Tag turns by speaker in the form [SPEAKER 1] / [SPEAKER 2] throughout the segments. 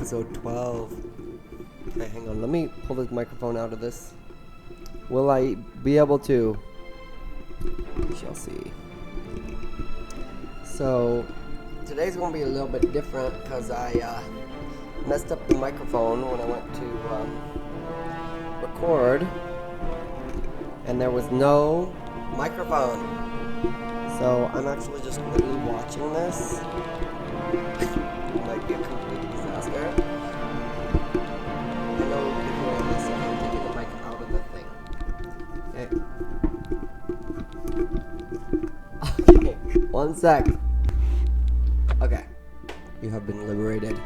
[SPEAKER 1] episode 12. Okay, hang on. Let me pull this microphone out of this. Will I be able to? We shall see. So, today's going to be a little bit different because I messed up the microphone when I went to record. And there was no microphone. So, I'm actually just literally watching this. It might be a complete disaster. I know you're hearing this if I'm taking the mic out of the thing. Okay. Okay, 1 sec. Okay. You have been liberated.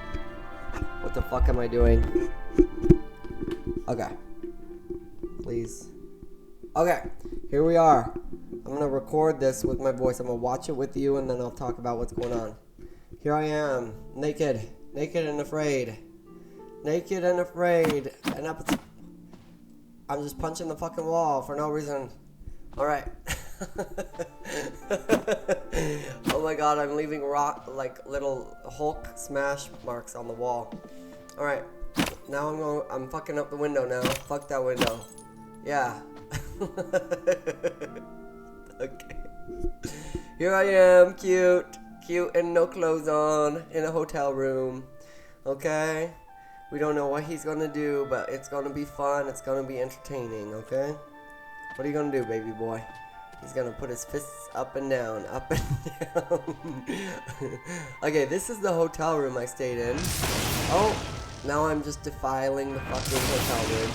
[SPEAKER 1] What the fuck am I doing? Okay. Please. Okay, here we are. I'm gonna record this with my voice. I'm gonna watch it with you and then I'll talk about what's going on. Here I am, naked and afraid. Naked and afraid. And I'm just punching the fucking wall for no reason. Alright. Oh my god, I'm leaving like little Hulk smash marks on the wall. Alright. Now I'm fucking up the window now. Fuck that window. Yeah. Okay. Here I am, cute and no clothes on in a hotel room. Okay? We don't know what he's gonna do, but it's gonna be fun. It's gonna be entertaining, okay? What are you gonna do, baby boy? He's gonna put his fists up and down, up and down. Okay, this is the hotel room I stayed in. Oh, now I'm just defiling the fucking hotel room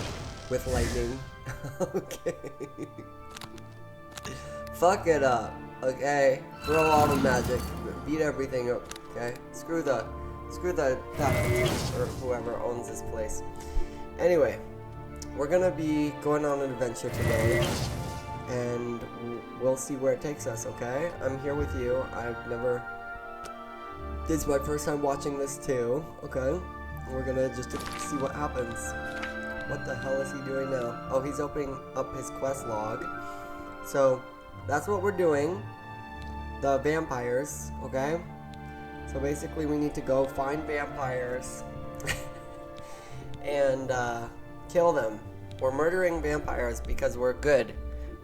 [SPEAKER 1] with lightning. Okay. Fuck it up. Okay. Throw all the magic. Beat everything up. Okay. Screw the captain or whoever owns this place. Anyway, we're gonna be going on an adventure today, and we'll see where it takes us. Okay. I'm here with you. This is my first time watching this too. Okay. We're gonna just see what happens. What the hell is he doing now? Oh, he's opening up his quest log. So, that's what we're doing. The vampires, okay? So basically we need to go find vampires and kill them. We're murdering vampires because we're good.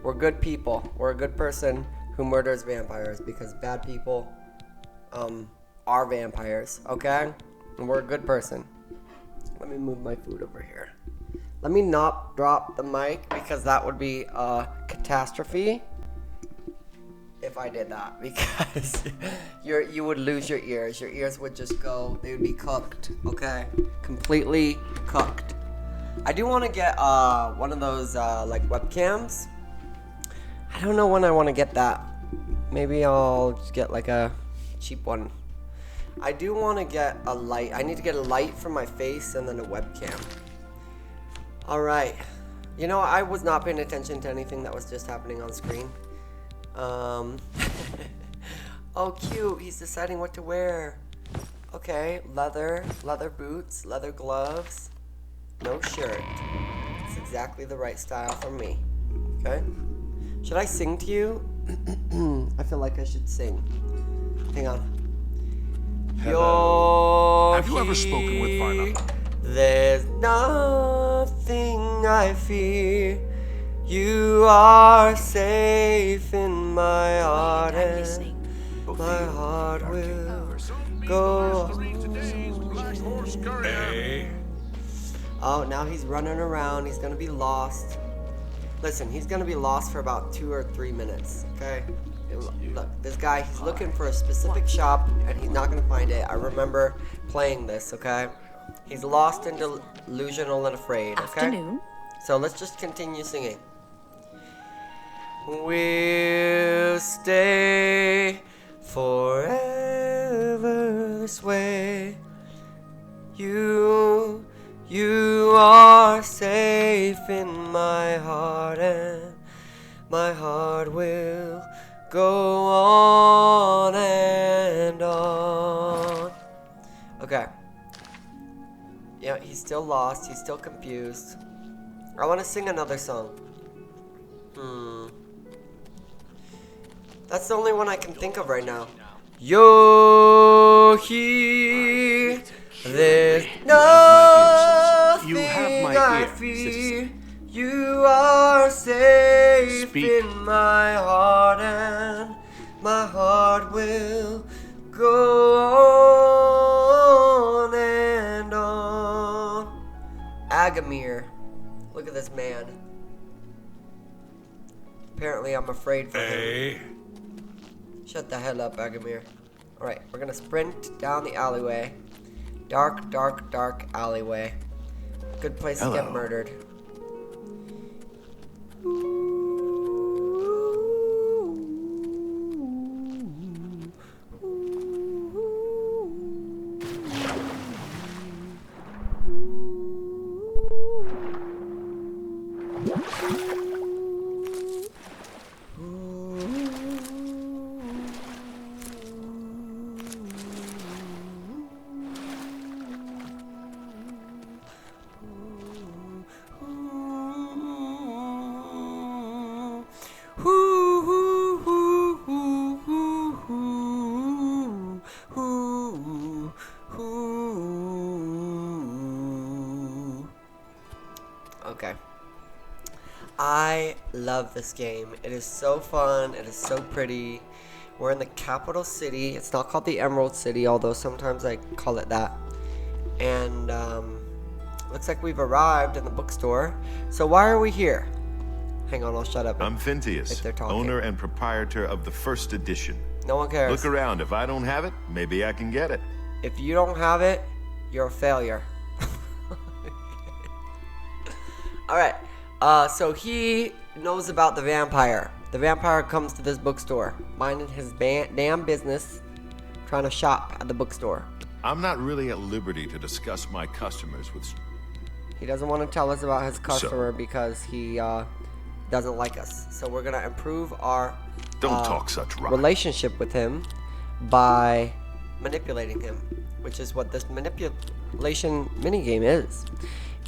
[SPEAKER 1] We're good people. We're a good person who murders vampires because bad people are vampires, okay? And we're a good person. Let me move my food over here. Let me not drop the mic because that would be a catastrophe if I did that, because you would lose your ears. Your ears would just go, they would be cooked, okay? Completely cooked. I do want to get one of those like webcams. I don't know when I want to get that. Maybe I'll just get like a cheap one. I do want to get a light. I need to get a light for my face and then a webcam. Alright, you know, I was not paying attention to anything that was just happening on screen. Oh, cute, he's deciding what to wear. Okay, leather boots, leather gloves, no shirt. It's exactly the right style for me. Okay, should I sing to you? I feel like I should sing. Hang on.
[SPEAKER 2] Hello. Have you ever spoken with Varna?
[SPEAKER 1] There's nothing I fear. You are safe in my heart, and my heart will go. Oh, now he's running around. He's gonna be lost. Listen, he's gonna be lost for about 2 or 3 minutes. Okay. Look, this guy, he's looking for a specific shop, and he's not gonna find it. I remember playing this. Okay. He's lost and delusional and afraid, okay?
[SPEAKER 3] Afternoon.
[SPEAKER 1] So let's just continue singing. We'll stay forever this way. You are safe in my heart, and my heart will go on and on. Okay. Yeah, he's still lost. He's still confused. I want to sing another song. That's the only one I can think of right now. Yo, he There's
[SPEAKER 2] You have my
[SPEAKER 1] nothing
[SPEAKER 2] ear,
[SPEAKER 1] I fear.
[SPEAKER 2] citizen.
[SPEAKER 1] You are safe
[SPEAKER 2] Speak.
[SPEAKER 1] in my heart, and my heart will go on and on. Agamir. Look at this man. Apparently I'm afraid for him.
[SPEAKER 2] Hey.
[SPEAKER 1] Shut the hell up, Agamir. Alright, we're gonna sprint down the alleyway. Dark, dark, dark alleyway. Good place to get
[SPEAKER 2] Hello.
[SPEAKER 1] murdered. Okay. I love this game. It is so fun. It is so pretty. We're in the capital city. It's not called the Emerald City, although sometimes I call it that. And looks like we've arrived in the bookstore. So why are we here? Hang on, I'll shut up.
[SPEAKER 3] I'm
[SPEAKER 1] if
[SPEAKER 3] Phintius,
[SPEAKER 1] they're talking.
[SPEAKER 3] owner and proprietor of the first edition.
[SPEAKER 1] No one cares.
[SPEAKER 3] Look around. If I don't have it, maybe I can get it.
[SPEAKER 1] If you don't have it, you're a failure. Alright, so he knows about the vampire. The vampire comes to this bookstore, minding his damn business, trying to shop at the bookstore.
[SPEAKER 3] I'm not really at liberty to discuss my customers with...
[SPEAKER 1] He doesn't want to tell us about his customer because he doesn't like us. So we're going to improve our
[SPEAKER 3] Don't talk such rot.
[SPEAKER 1] relationship with him by manipulating him, which is what this manipulation minigame is.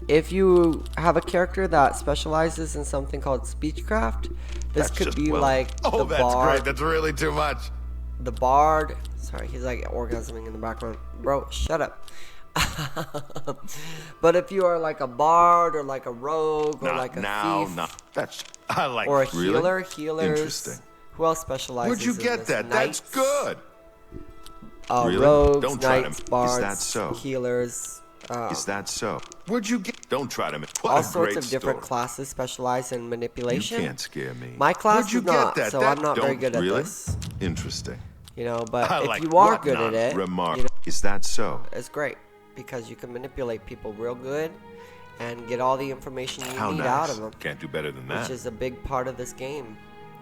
[SPEAKER 1] If you have a character that specializes in something called speechcraft, this
[SPEAKER 3] That's
[SPEAKER 1] could
[SPEAKER 3] just
[SPEAKER 1] be
[SPEAKER 3] well-
[SPEAKER 1] like
[SPEAKER 3] Oh,
[SPEAKER 1] the
[SPEAKER 3] that's
[SPEAKER 1] bard.
[SPEAKER 3] great. That's really too much.
[SPEAKER 1] The bard. Sorry, he's like orgasming in the background. Bro, shut up. But if you are like a bard or like a rogue or
[SPEAKER 3] Not
[SPEAKER 1] like a
[SPEAKER 3] now,
[SPEAKER 1] thief
[SPEAKER 3] no. That's... I like...
[SPEAKER 1] or a
[SPEAKER 3] really?
[SPEAKER 1] healer, healers.
[SPEAKER 3] Interesting.
[SPEAKER 1] Who else specializes
[SPEAKER 3] Where'd you
[SPEAKER 1] in
[SPEAKER 3] get
[SPEAKER 1] this?
[SPEAKER 3] that?
[SPEAKER 1] Knights,
[SPEAKER 3] That's good.
[SPEAKER 1] Really?
[SPEAKER 3] Really?
[SPEAKER 1] Rogues,
[SPEAKER 3] Don't try to-
[SPEAKER 1] knights,
[SPEAKER 3] Is
[SPEAKER 1] bards,
[SPEAKER 3] that so?
[SPEAKER 1] healers.
[SPEAKER 3] Is that so? Where'd you get... Don't try to... What
[SPEAKER 1] All
[SPEAKER 3] a
[SPEAKER 1] sorts
[SPEAKER 3] great
[SPEAKER 1] of different
[SPEAKER 3] story.
[SPEAKER 1] classes specialize in manipulation.
[SPEAKER 3] You can't scare me.
[SPEAKER 1] My class
[SPEAKER 3] Where'd you
[SPEAKER 1] is
[SPEAKER 3] get
[SPEAKER 1] not,
[SPEAKER 3] that?
[SPEAKER 1] so
[SPEAKER 3] That
[SPEAKER 1] I'm not very
[SPEAKER 3] don't
[SPEAKER 1] good at
[SPEAKER 3] really?
[SPEAKER 1] this.
[SPEAKER 3] Interesting.
[SPEAKER 1] You know, but
[SPEAKER 3] I
[SPEAKER 1] if
[SPEAKER 3] like
[SPEAKER 1] you are
[SPEAKER 3] what
[SPEAKER 1] good at
[SPEAKER 3] not
[SPEAKER 1] it,
[SPEAKER 3] remark.
[SPEAKER 1] you know,
[SPEAKER 3] Is that so?
[SPEAKER 1] it's great because you can manipulate people real good and get all the information you
[SPEAKER 3] How
[SPEAKER 1] need
[SPEAKER 3] nice.
[SPEAKER 1] out of them,
[SPEAKER 3] Can't do better than that.
[SPEAKER 1] which is a big part of this game.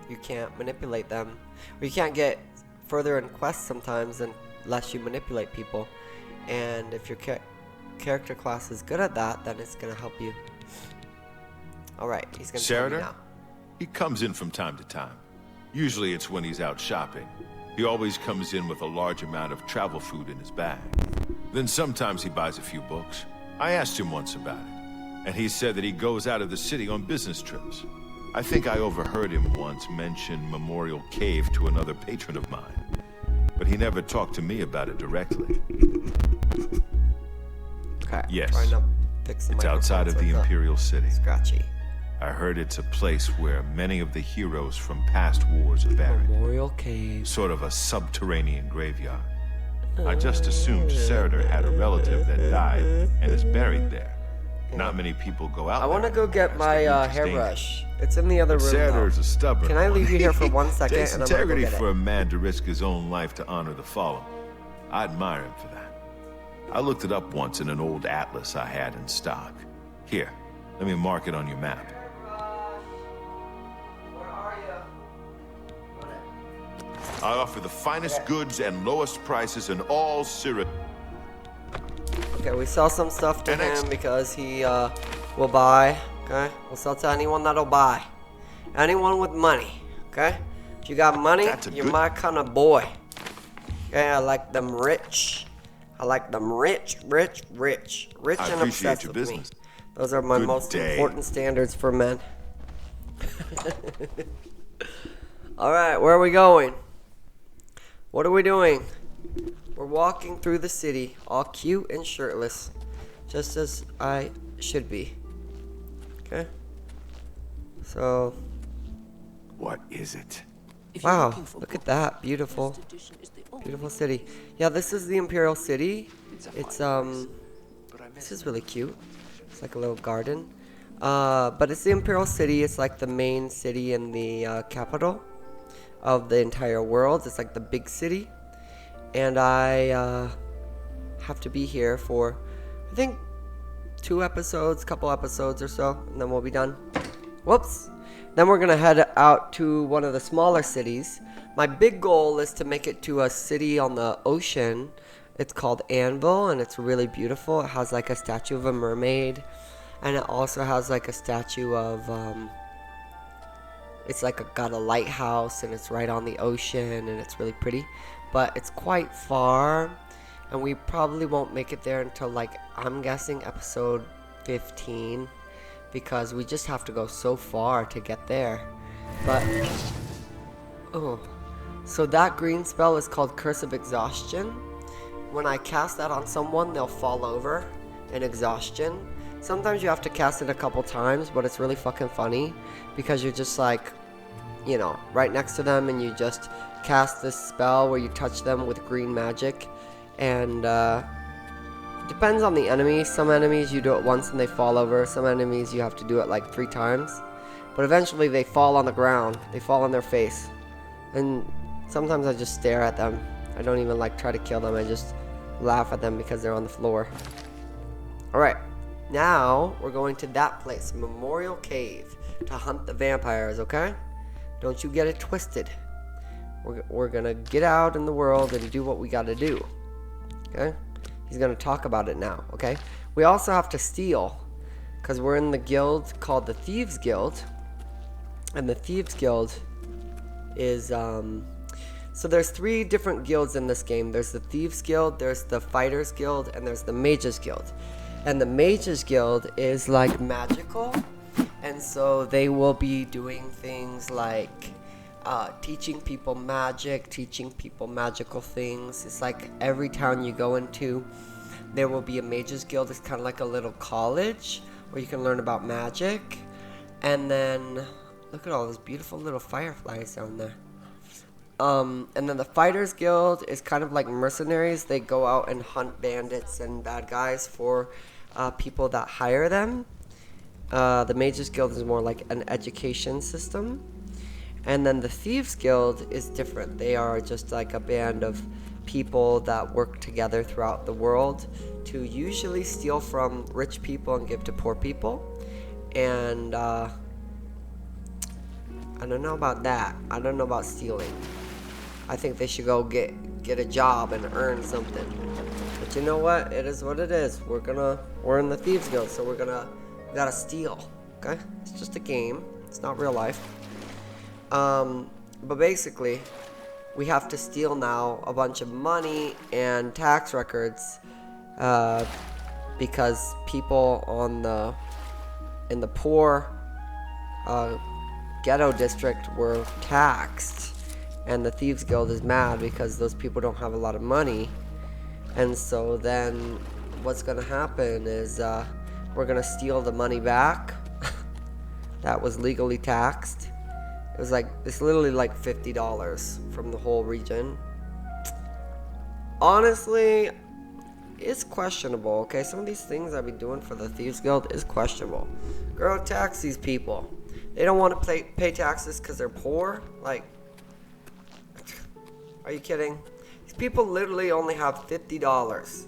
[SPEAKER 1] You can't manipulate them. Or you can't get further in quests sometimes unless you manipulate people. And if your character class is good at that, then it's going to help you. Alright, he's going to tell me
[SPEAKER 3] Senator?
[SPEAKER 1] now.
[SPEAKER 3] He comes in from time to time. Usually it's when he's out shopping. He always comes in with a large amount of travel food in his bag. Then sometimes he buys a few books. I asked him once about it, and he said that he goes out of the city on business trips. I think I overheard him once mention Memorial Cave to another patron of mine, but he never talked to me about it directly.
[SPEAKER 1] Okay,
[SPEAKER 3] Yes.
[SPEAKER 1] trying to fix the
[SPEAKER 3] It's outside of
[SPEAKER 1] microphone
[SPEAKER 3] the
[SPEAKER 1] so it's not
[SPEAKER 3] Imperial City.
[SPEAKER 1] scratchy.
[SPEAKER 3] I heard it's a place where many of the heroes from past wars are buried.
[SPEAKER 1] Memorial Cave.
[SPEAKER 3] Sort of a subterranean graveyard. I just assumed Senator had a relative that died and is buried there. Not many people go out
[SPEAKER 1] I want to
[SPEAKER 3] there
[SPEAKER 1] go get
[SPEAKER 3] as
[SPEAKER 1] my
[SPEAKER 3] the route is
[SPEAKER 1] hairbrush. It's in the other room.
[SPEAKER 3] Senator's
[SPEAKER 1] though.
[SPEAKER 3] a stubborn
[SPEAKER 1] Can I
[SPEAKER 3] one.
[SPEAKER 1] leave you here for 1 second
[SPEAKER 3] Takes
[SPEAKER 1] and I'm gonna go
[SPEAKER 3] integrity
[SPEAKER 1] get
[SPEAKER 3] for
[SPEAKER 1] it?
[SPEAKER 3] a man to risk his own life to honor the fallen. I admire him for that. I looked it up once in an old atlas I had in stock. Here, let me mark it on your map.
[SPEAKER 1] Where are you?
[SPEAKER 3] I offer the finest goods and lowest prices in all Syria.
[SPEAKER 1] Okay, we sell some stuff to
[SPEAKER 3] And
[SPEAKER 1] him because he will buy. Okay, we'll sell to anyone that'll buy. Anyone with money. Okay, if you got money,
[SPEAKER 3] That's a
[SPEAKER 1] you're
[SPEAKER 3] good-
[SPEAKER 1] my kind of boy. Okay, I like them rich. I like them rich, rich, rich, rich
[SPEAKER 3] I
[SPEAKER 1] and
[SPEAKER 3] appreciate
[SPEAKER 1] obsessed
[SPEAKER 3] your
[SPEAKER 1] with
[SPEAKER 3] business.
[SPEAKER 1] me. Those are my
[SPEAKER 3] Good
[SPEAKER 1] most
[SPEAKER 3] day.
[SPEAKER 1] important standards for men. All right, where are we going? What are we doing? We're walking through the city, all cute and shirtless, just as I should be. Okay? So,
[SPEAKER 3] What is it?
[SPEAKER 1] wow, look at that. Beautiful. Beautiful city. Yeah, this is the Imperial City. It's, this is really cute. It's like a little garden. But it's the Imperial City. It's like the main city in the capital of the entire world. It's like the big city. And I have to be here for, I think, 2 episodes, couple episodes or so, and then we'll be done. Whoops. Then we're gonna head out to one of the smaller cities. My big goal is to make it to a city on the ocean. It's called Anvil, and it's really beautiful. It has like a statue of a mermaid, and it also has like a statue of it's like got a lighthouse, and it's right on the ocean, and it's really pretty. But it's quite far, and we probably won't make it there until, like, I'm guessing episode 15, because we just have to go so far to get there. But oh, so that green spell is called Curse of Exhaustion. When I cast that on someone, they'll fall over in exhaustion. Sometimes you have to cast it a couple times, but it's really fucking funny because you're just like, you know, right next to them, and you just cast this spell where you touch them with green magic. And depends on the enemy. Some enemies you do it once and they fall over. Some enemies you have to do it like 3 times. But eventually they fall on the ground. They fall on their face. And sometimes I just stare at them. I don't even like try to kill them. I just laugh at them because they're on the floor. Alright, now we're going to that place, Memorial Cave, to hunt the vampires, okay? Don't you get it twisted. We're gonna get out in the world and do what we gotta do. Okay? He's gonna talk about it now, okay? We also have to steal, because we're in the guild called the Thieves Guild. And the Thieves Guild is, so there's 3 different guilds in this game. There's the Thieves Guild, there's the Fighters Guild, and there's the Mages Guild. And the Mages Guild is like magical, and so they will be doing things like teaching people magic, teaching people magical things. It's like every town you go into, there will be a Mages Guild. It's kind of like a little college where you can learn about magic. And then, look at all those beautiful little fireflies down there. And then the Fighters Guild is kind of like mercenaries. They go out and hunt bandits and bad guys for people that hire them. The Mages Guild is more like an education system. And then the Thieves Guild is different. They are just like a band of people that work together throughout the world to usually steal from rich people and give to poor people. And I don't know about that. I don't know about stealing. I think they should go get a job and earn something. But you know what? It is what it is. We're in the Thieves Guild, so we gotta steal. Okay? It's just a game. It's not real life. But basically, we have to steal now a bunch of money and tax records, because people in the poor, ghetto district were taxed, and the Thieves Guild is mad because those people don't have a lot of money. And so then what's gonna happen is, we're gonna steal the money back that was legally taxed. It's literally like $50 from the whole region. Honestly, it's questionable, okay? Some of these things I've been doing for the Thieves Guild is questionable. Girl, tax these people. They don't want to pay taxes because they're poor? Like, are you kidding? These people literally only have $50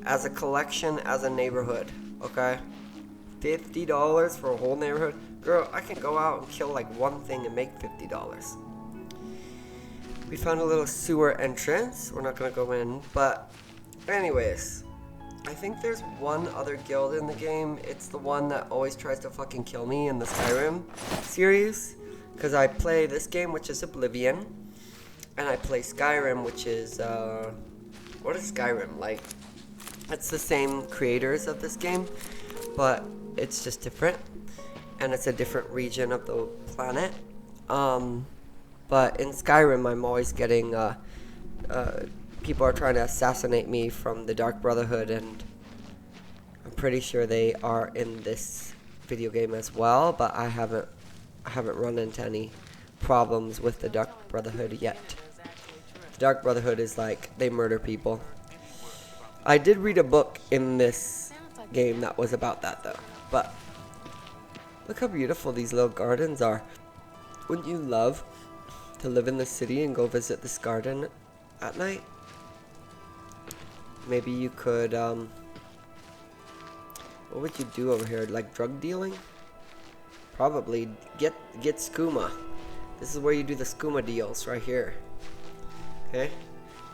[SPEAKER 1] as a collection as a neighborhood, okay? $50 for a whole neighborhood? Girl, I can go out and kill like one thing and make $50. We found a little sewer entrance. We're not gonna go in, but anyways, I think there's one other guild in the game. It's the one that always tries to fucking kill me in the Skyrim series, because I play this game, which is Oblivion, and I play Skyrim, which is what is Skyrim like? It's the same creators of this game, but it's just different, and it's a different region of the planet. But in Skyrim, I'm always getting people are trying to assassinate me from the Dark Brotherhood, and I'm pretty sure they are in this video game as well, but I haven't run into any problems with the Dark Brotherhood yet. The Dark Brotherhood is like, they murder people. I did read a book in this game that was about that though. But look how beautiful these little gardens are. Wouldn't you love to live in the city and go visit this garden at night? Maybe you could, what would you do over here? Like drug dealing? Probably get skooma. This is where you do the skooma deals right here. Okay?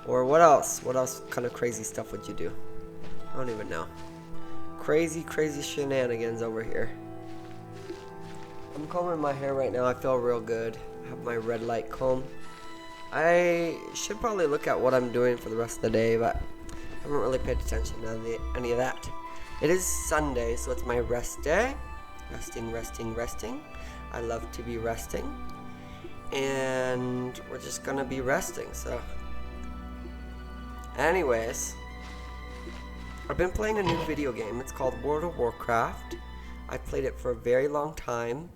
[SPEAKER 1] Or what else? What else kind of crazy stuff would you do? I don't even know. Crazy shenanigans over here. I'm combing my hair right now. I feel real good. I have my red light comb. I should probably look at what I'm doing for the rest of the day, but I haven't really paid attention to any of that. It is Sunday, so it's my rest day. Resting. I love to be resting. And we're just gonna be resting, so. Anyways, I've been playing a new video game. It's called World of Warcraft. I've played it for a very long time.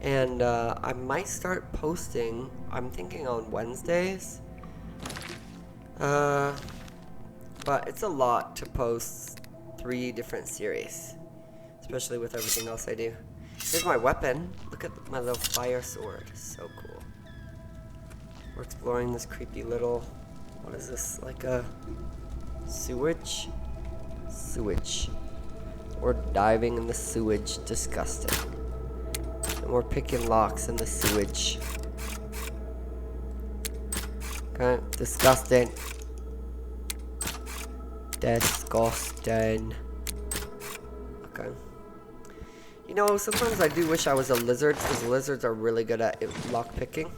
[SPEAKER 1] And I might start posting, I'm thinking on Wednesdays. But it's a lot to post 3 different series, especially with everything else I do. Here's my weapon. Look at my little fire sword. So cool. We're exploring this creepy little, what is this, like a sewage? We're diving in the sewage. Disgusting. And we're picking locks in the sewage. Okay, disgusting. Disgusting. Okay. You know, sometimes I do wish I was a lizard, because lizards are really good at lock picking.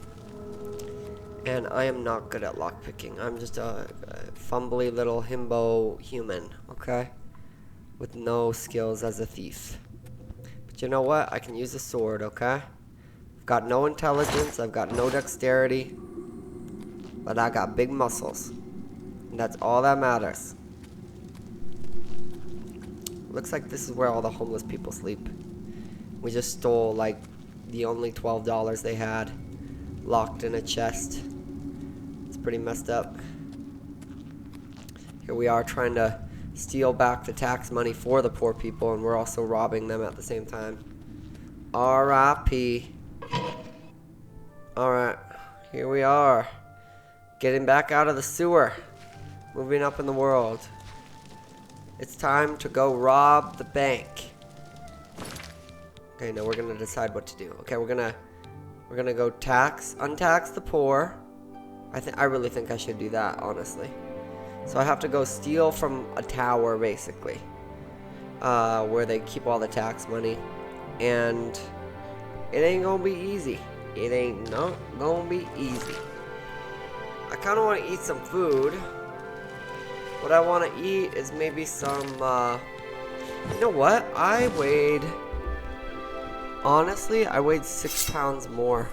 [SPEAKER 1] And I am not good at lockpicking. I'm just a fumbly little himbo human, okay? With no skills as a thief. But you know what? I can use a sword, okay? I've got no intelligence, I've got no dexterity, but I got big muscles. And that's all that matters. Looks like this is where all the homeless people sleep. We just stole, like, the only $12 they had, locked in a chest. Pretty messed up. Here we are trying to steal back the tax money for the poor people, and we're also robbing them at the same time. R.I.P. Alright, here we are. Getting back out of the sewer. Moving up in the world. It's time to go rob the bank. Okay, now we're gonna decide what to do. Okay, we're gonna go untax the poor. I really think I should do that, honestly. So I have to go steal from a tower, basically, where they keep all the tax money, and it ain't gonna be easy. It ain't not gonna be easy. I kind of want to eat some food. What I want to eat is maybe some, you know what? Honestly, I weighed 6 pounds more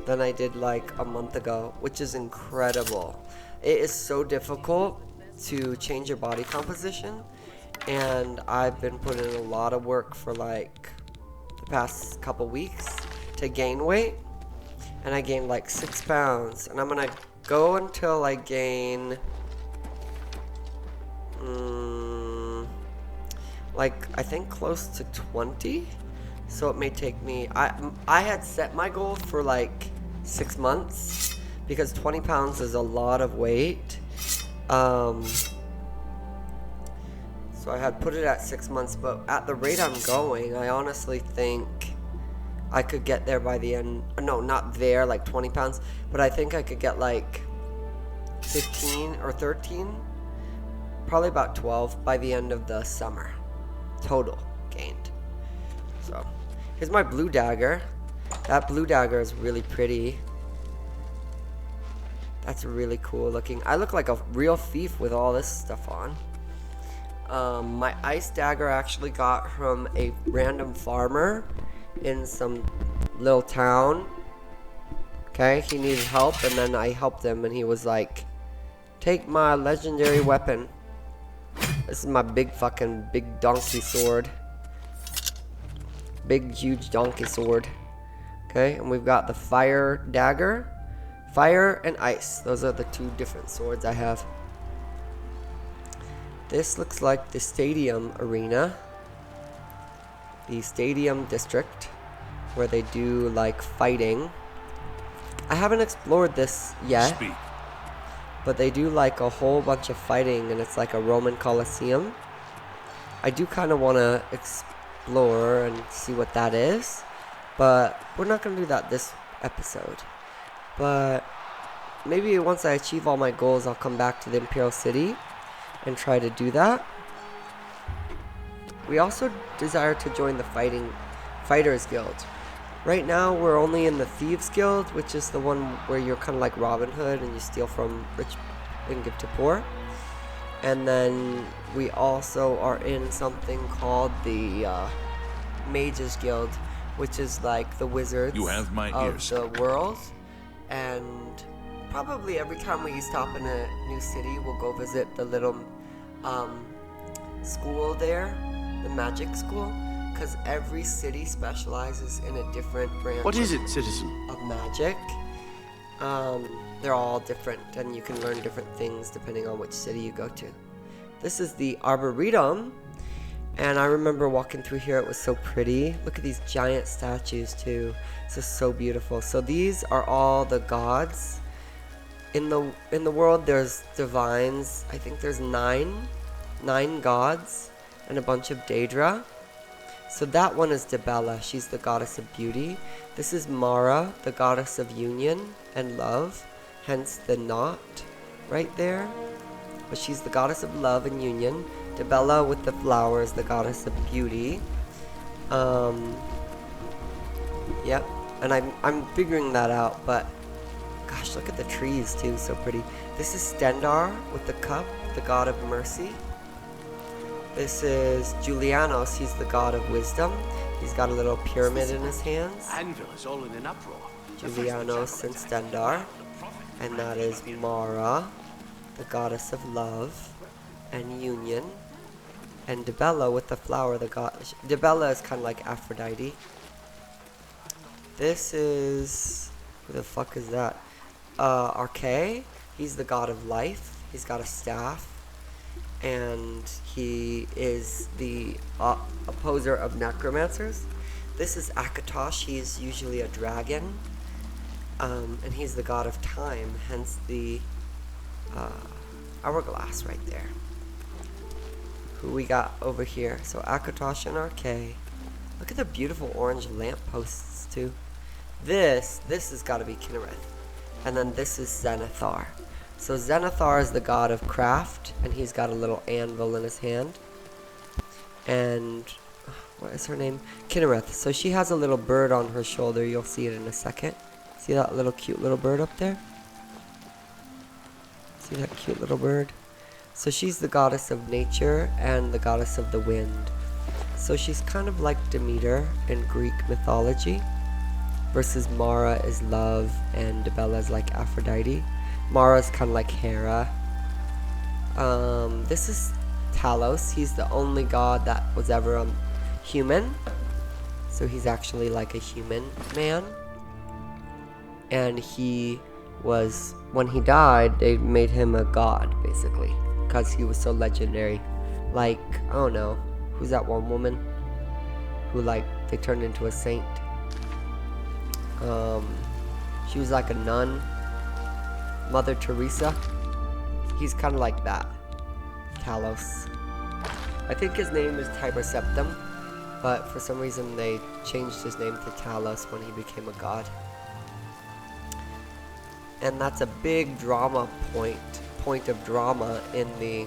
[SPEAKER 1] than I did like a month ago, which is incredible. It is so difficult to change your body composition, and I've been putting in a lot of work for like the past couple weeks to gain weight, and I gained like 6 pounds, and I'm gonna go until I gain like I think close to 20. So it may take me, I had set my goal for like 6 months, because 20 pounds is a lot of weight. So I had put it at 6 months, but at the rate I'm going, I honestly think I could get there by the end. No, not there, like 20 pounds, but I think I could get like 15 or 13, probably about 12 by the end of the summer, total gained. So here's my blue dagger. That blue dagger is really pretty. That's really cool looking. I look like a real thief with all this stuff on. My ice dagger I actually got from a random farmer in some little town. Okay, he needed help, and then I helped him, and he was like, take my legendary weapon. This is my big donkey sword. Big, huge donkey sword. Okay, and we've got the fire dagger. Fire and ice. Those are the two different swords I have. This looks like the stadium arena. The stadium district, where they do like fighting. I haven't explored this yet.
[SPEAKER 2] Speak.
[SPEAKER 1] But they do like a whole bunch of fighting, and it's like a Roman Colosseum. I do kind of want to explore and see what that is. But we're not going to do that this episode. But maybe once I achieve all my goals, I'll come back to the Imperial City and try to do that. We also desire to join the Fighters Guild. Right now, we're only in the Thieves Guild, which is the one where you're kind of like Robin Hood and you steal from rich and give to poor. And then we also are in something called the Mages Guild, which is like the wizards
[SPEAKER 2] You have my
[SPEAKER 1] of
[SPEAKER 2] ears.
[SPEAKER 1] the world. And probably every time we stop in a new city, we'll go visit the little school there, the magic school. Because every city specializes in a different branch.
[SPEAKER 2] What is it, citizen?
[SPEAKER 1] Of magic. They're all different, and you can learn different things depending on which city you go to. This is the Arboretum, and I remember walking through here. It was so pretty. Look at these giant statues too. This is so beautiful. So these are all the gods. In the world, there's divines. I think there's nine gods and a bunch of Daedra. So that one is Dibella. She's the goddess of beauty. This is Mara, the goddess of union and love. Hence the knot right there. But she's the goddess of love and union. Dibella with the flowers, the goddess of beauty. Yep. And I'm figuring that out, but gosh, look at the trees too, so pretty. This is Stendar with the cup, the god of mercy. This is Julianos, he's the god of wisdom. He's got a little pyramid in his hands.
[SPEAKER 2] Anvil is all in an uproar.
[SPEAKER 1] Julianos and Stendar. And that is Mara, the goddess of love and union. And Dibella with the flower, the god. Dibella is kind of like Aphrodite. This is... who the fuck is that? Arche. He's the god of life. He's got a staff. And he is the opposer of necromancers. This is Akatosh. He's usually a dragon. And he's the god of time, hence the hourglass right there. Who we got over here? So Akatosh and Arche. Look at the beautiful orange lampposts too. This has got to be Kinnereth. And then this is Zenithar. So Zenithar is the god of craft, and he's got a little anvil in his hand. And what is her name? Kinnereth. So she has a little bird on her shoulder. You'll see it in a second. See that little cute little bird up there? See that cute little bird? So she's the goddess of nature and the goddess of the wind. So she's kind of like Demeter in Greek mythology. Versus Mara is love, and Dibella is like Aphrodite. Mara's kind of like Hera. This is Talos. He's the only god that was ever human. So he's actually like a human man. And he was, when he died, they made him a god, basically. Because he was so legendary. Like, I don't know. Who's that one woman? Who, like, they turned into a saint. She was like a nun. Mother Teresa. He's kind of like that. Talos. I think his name is Tiber Septim, but for some reason they changed his name to Talos when he became a god. And that's a big drama point of drama in the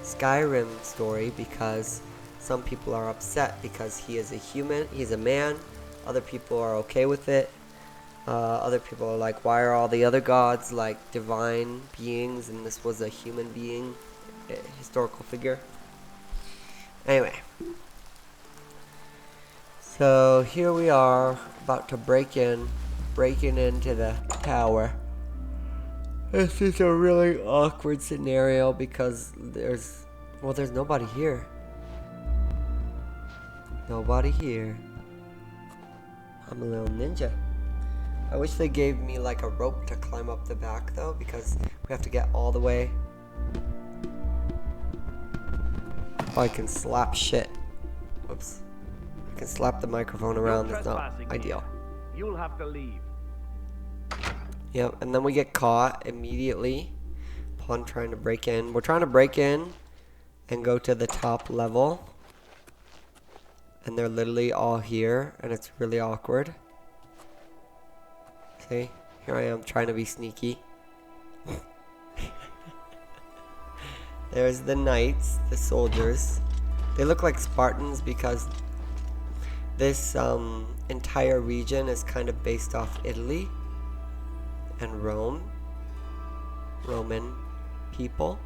[SPEAKER 1] Skyrim story, because some people are upset because he is a human, he's a man. Other people are okay with it. Other people are like, why are all the other gods like divine beings and this was a human being, a historical figure? Anyway. So here we are about to break breaking into the tower. This is a really awkward scenario because there's nobody here. Nobody here. I'm a little ninja. I wish they gave me like a rope to climb up the back though, because we have to get all the way. Oh, I can slap shit. Whoops. I can slap the microphone around. That's not ideal.
[SPEAKER 4] You'll have to leave.
[SPEAKER 1] Yep, and then we get caught immediately upon trying to break in. We're trying to break in and go to the top level. And they're literally all here, and it's really awkward. See? Here I am trying to be sneaky. There's the knights, the soldiers. They look like Spartans because this entire region is kind of based off Italy and Rome. Roman people.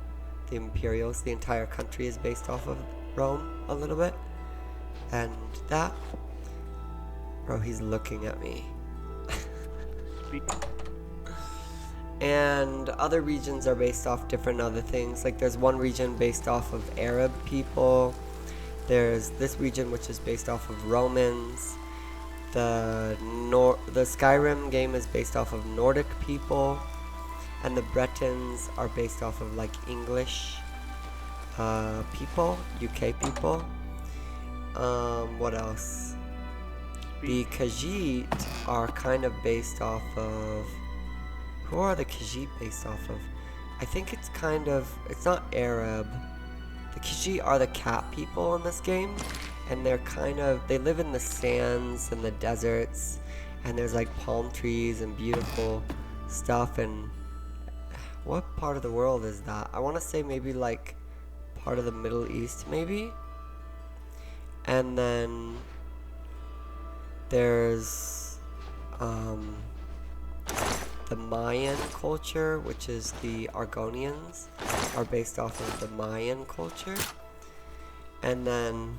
[SPEAKER 1] The Imperials. The entire country is based off of Rome a little bit. And that... Bro, he's looking at me. And other regions are based off different other things. Like there's one region based off of Arab people. There's this region which is based off of Romans. The Skyrim game is based off of Nordic people. And the Bretons are based off of like English people, UK people. What else? The Khajiit are kind of based off of... Who are the Khajiit based off of? I think it's kind of... It's not Arab. The Khajiit are the cat people in this game. And they're kind of... They live in the sands and the deserts. And there's like palm trees and beautiful stuff. And what part of the world is that? I want to say maybe like part of the Middle East maybe. And then there's the Mayan culture, which is the Argonians, are based off of the Mayan culture. And then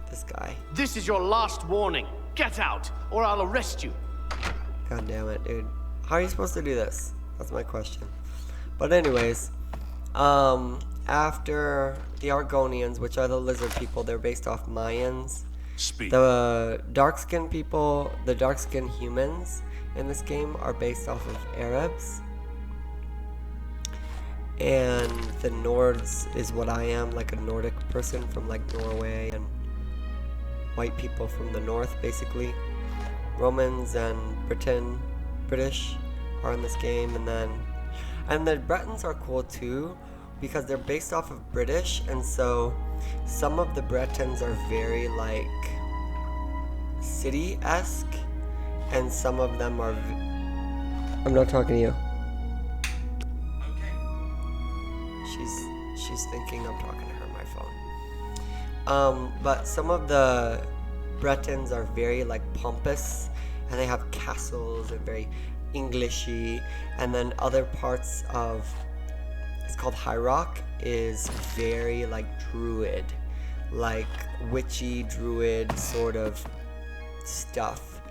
[SPEAKER 1] this guy.
[SPEAKER 2] This is your last warning. Get out, or I'll arrest you.
[SPEAKER 1] God damn it, dude. How are you supposed to do this? That's my question. But anyways, after the Argonians, which are the lizard people, they're based off Mayans.
[SPEAKER 3] Speak.
[SPEAKER 1] The dark-skinned people, the dark-skinned humans in this game are based off of Arabs. And the Nords is what I am, like a Nordic person from like Norway, and white people from the north, basically. Romans and British are in this game, and the Bretons are cool too, because they're based off of British, and so some of the Bretons are very like city-esque, and some of them are I'm not talking to you. She's thinking I'm talking to her on my phone. But some of the Bretons are very like pompous, and they have castles and very Englishy, and then other parts of, it's called High Rock, is very like druid, like witchy druid sort of stuff,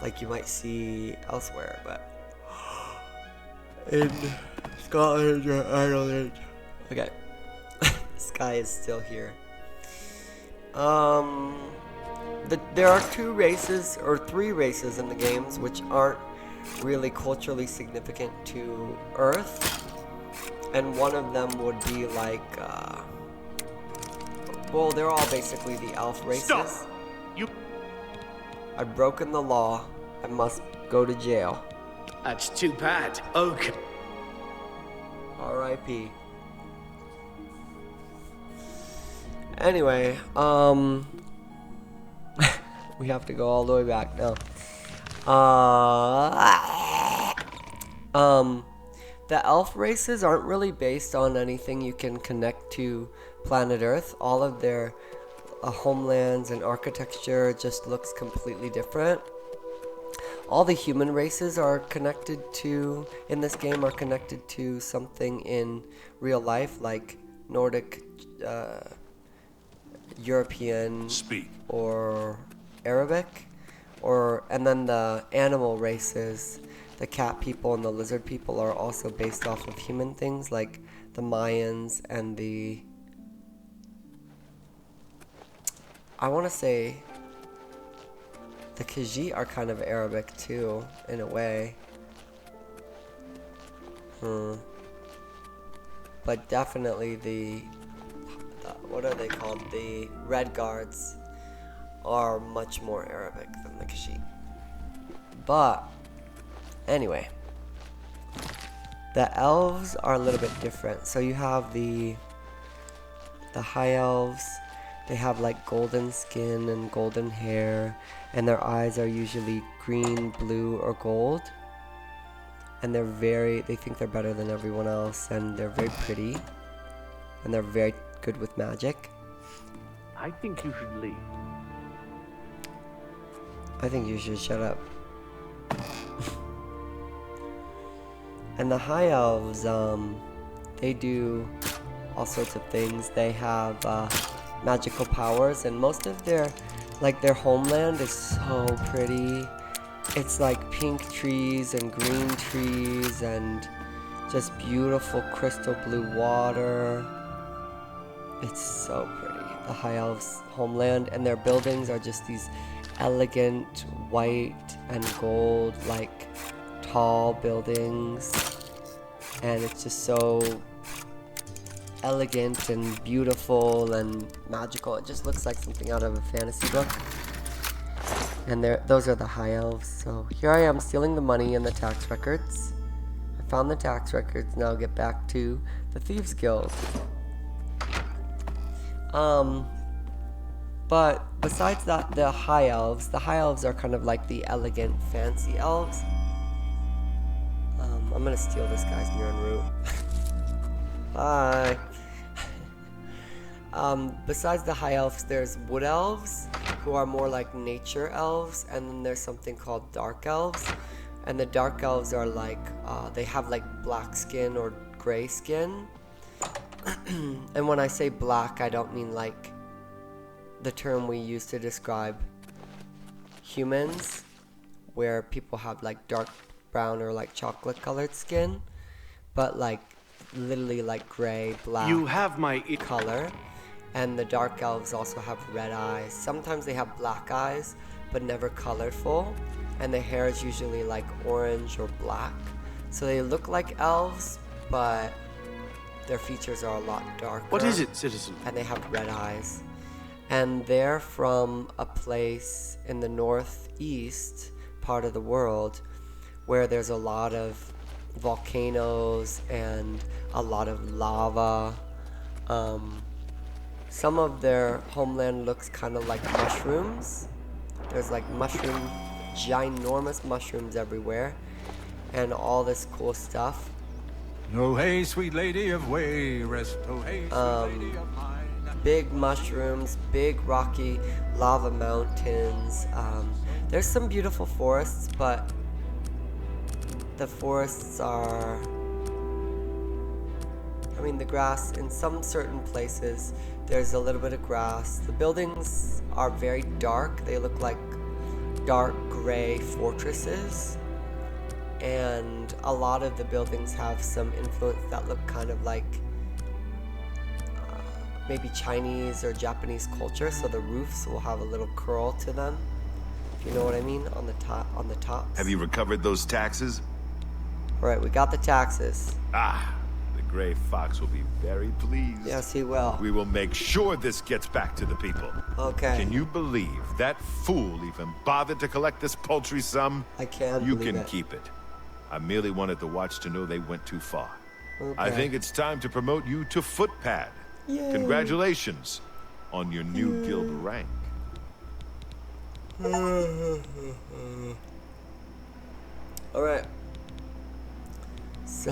[SPEAKER 1] like you might see elsewhere, but in Scotland or Ireland. Okay. This guy is still here. There are two races, or three races in the games, which aren't really culturally significant to Earth. And one of them would be like, well, they're all basically the elf races.
[SPEAKER 2] Stop! You...
[SPEAKER 1] I've broken the law. I must go to jail.
[SPEAKER 2] That's too bad. Okay.
[SPEAKER 1] R.I.P. Anyway, we have to go all the way back now. The elf races aren't really based on anything you can connect to planet Earth. All of their homelands and architecture just looks completely different. All the human races are connected to, in this game, are connected to something in real life, like Nordic, European,
[SPEAKER 3] Speak.
[SPEAKER 1] or Arabic, And then the animal races, the cat people and the lizard people, are also based off of human things, like the Mayans and I want to say the Khajiit are kind of Arabic too, in a way. But definitely the what are they called? The Red Guards are much more Arabic than the Khajiit. But anyway, the elves are a little bit different. So you have the high elves. They have like golden skin and golden hair, and their eyes are usually green, blue, or gold. And they think they're better than everyone else, and they're very pretty, and they're very good with magic.
[SPEAKER 2] I think you should leave.
[SPEAKER 1] I think you should shut up. And the high elves, they do all sorts of things. They have magical powers, and most of their homeland is so pretty. It's like pink trees and green trees and just beautiful crystal blue water. It's so pretty. The high elves' homeland, and their buildings are just these elegant white and gold, like tall buildings, and it's just so elegant and beautiful and magical. It just looks like something out of a fantasy book. And those are the high elves. So here I am stealing the money and the tax records. I found the tax records. Now I'll get back to the Thieves Guild. But besides that, the high elves are kind of like the elegant, fancy elves. I'm gonna steal this guy's Niran root. Bye. Besides the high elves, there's wood elves, who are more like nature elves, and then there's something called dark elves. And the dark elves are like, they have like black skin or gray skin. And when I say black, I don't mean like the term we use to describe humans, where people have like dark brown or like chocolate colored skin, but like literally like gray, black
[SPEAKER 2] You have my
[SPEAKER 1] color. And the dark elves also have red eyes. Sometimes they have black eyes, but never colorful. And the hair is usually like orange or black. So they look like elves, but their features are a lot darker.
[SPEAKER 2] What is it, citizen?
[SPEAKER 1] And they have red eyes. And they're from a place in the northeast part of the world where there's a lot of volcanoes and a lot of lava. Some of their homeland looks kind of like mushrooms. There's like ginormous mushrooms everywhere, and all this cool stuff.
[SPEAKER 4] No hey, sweet lady of Wayrest, no hey, sweet lady of mine.
[SPEAKER 1] Big mushrooms, big rocky lava mountains. There's some beautiful forests, but the forests are... the grass, in some certain places, there's a little bit of grass. The buildings are very dark. They look like dark gray fortresses. And a lot of the buildings have some influence that look kind of like maybe Chinese or Japanese culture. So the roofs will have a little curl to them, if you know what I mean, on the tops.
[SPEAKER 3] Have you recovered those taxes?
[SPEAKER 1] All right, we got the taxes.
[SPEAKER 3] The Gray Fox will be very pleased.
[SPEAKER 1] Yes, he will.
[SPEAKER 3] We will make sure this gets back to the people.
[SPEAKER 1] Okay.
[SPEAKER 3] Can you believe that fool even bothered to collect this paltry sum?
[SPEAKER 1] I can't
[SPEAKER 3] You
[SPEAKER 1] believe
[SPEAKER 3] can
[SPEAKER 1] it.
[SPEAKER 3] keep it. I merely wanted the watch to know they went too far.
[SPEAKER 1] Okay.
[SPEAKER 3] I think it's time to promote you to footpad.
[SPEAKER 1] Yay.
[SPEAKER 3] Congratulations on your new guild rank.
[SPEAKER 1] All right. So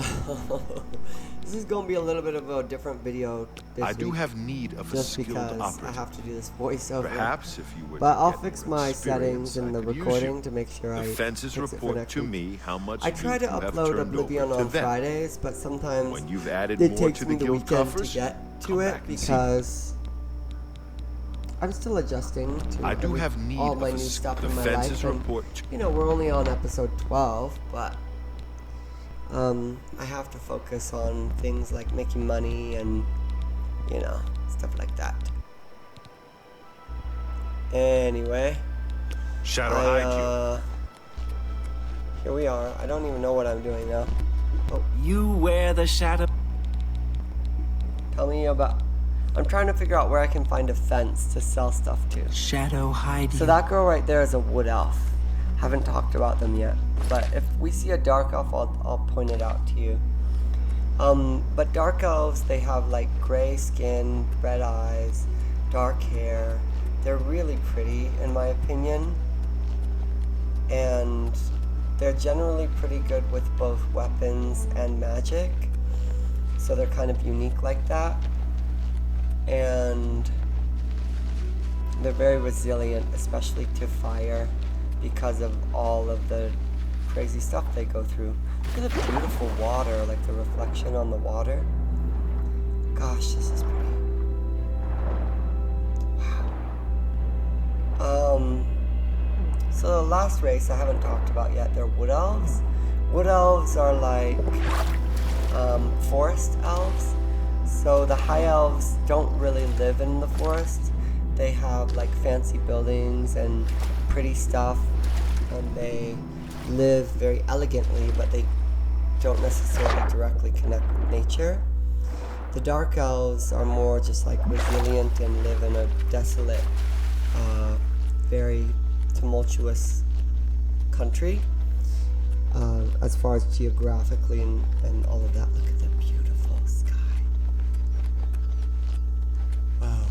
[SPEAKER 1] this is gonna be a little bit of a different video this
[SPEAKER 3] I do
[SPEAKER 1] week,
[SPEAKER 3] have need of a
[SPEAKER 1] just
[SPEAKER 3] skilled
[SPEAKER 1] because
[SPEAKER 3] operative.
[SPEAKER 1] I have to do this voiceover.
[SPEAKER 3] Perhaps if you were
[SPEAKER 1] But
[SPEAKER 3] to
[SPEAKER 1] I'll
[SPEAKER 3] get
[SPEAKER 1] fix
[SPEAKER 3] more
[SPEAKER 1] my
[SPEAKER 3] experience,
[SPEAKER 1] settings in
[SPEAKER 3] I
[SPEAKER 1] the
[SPEAKER 3] could use
[SPEAKER 1] recording
[SPEAKER 3] you.
[SPEAKER 1] to make sure
[SPEAKER 3] The
[SPEAKER 1] I
[SPEAKER 3] fences
[SPEAKER 1] fix it for
[SPEAKER 3] report
[SPEAKER 1] next
[SPEAKER 3] to
[SPEAKER 1] week.
[SPEAKER 3] me how much
[SPEAKER 1] I try to
[SPEAKER 3] you have
[SPEAKER 1] upload
[SPEAKER 3] turned
[SPEAKER 1] Oblivion
[SPEAKER 3] over to
[SPEAKER 1] on
[SPEAKER 3] them.
[SPEAKER 1] Fridays, but sometimes
[SPEAKER 3] When you've added
[SPEAKER 1] it
[SPEAKER 3] more
[SPEAKER 1] takes
[SPEAKER 3] to
[SPEAKER 1] me
[SPEAKER 3] the
[SPEAKER 1] the
[SPEAKER 3] guild
[SPEAKER 1] weekend
[SPEAKER 3] coffers,
[SPEAKER 1] to get to
[SPEAKER 3] come
[SPEAKER 1] it
[SPEAKER 3] back and see me.
[SPEAKER 1] because I'm still adjusting to
[SPEAKER 3] I do have need
[SPEAKER 1] all
[SPEAKER 3] of
[SPEAKER 1] my
[SPEAKER 3] a
[SPEAKER 1] new stuff in my
[SPEAKER 3] defense's
[SPEAKER 1] life. And,
[SPEAKER 3] report.
[SPEAKER 1] you know, we're only on episode 12, but I have to focus on things like making money and, you know, stuff like that. Anyway,
[SPEAKER 3] Shadow hide you.
[SPEAKER 1] Here we are. I don't even know what I'm doing now. Oh,
[SPEAKER 2] You wear the shadow.
[SPEAKER 1] tell me about... I'm trying to figure out where I can find a fence to sell stuff to.
[SPEAKER 2] Shadow hide
[SPEAKER 1] So that girl right there is a wood elf. Haven't talked about them yet, but if we see a dark elf, I'll point it out to you. But dark elves, they have like gray skin, red eyes, dark hair. They're really pretty, in my opinion, and they're generally pretty good with both weapons and magic. So they're kind of unique like that, and they're very resilient, especially to fire, because of all of the crazy stuff they go through. Look at the beautiful water, like the reflection on the water. Gosh, this is pretty. Wow. So the last race I haven't talked about yet, they're wood elves. Wood elves are like forest elves. So the high elves don't really live in the forest. They have like fancy buildings and pretty stuff, and they live very elegantly, but they don't necessarily directly connect with nature. The dark elves are more just like resilient and live in a desolate, very tumultuous country, as far as geographically and all of that. Look at the beautiful sky. Wow.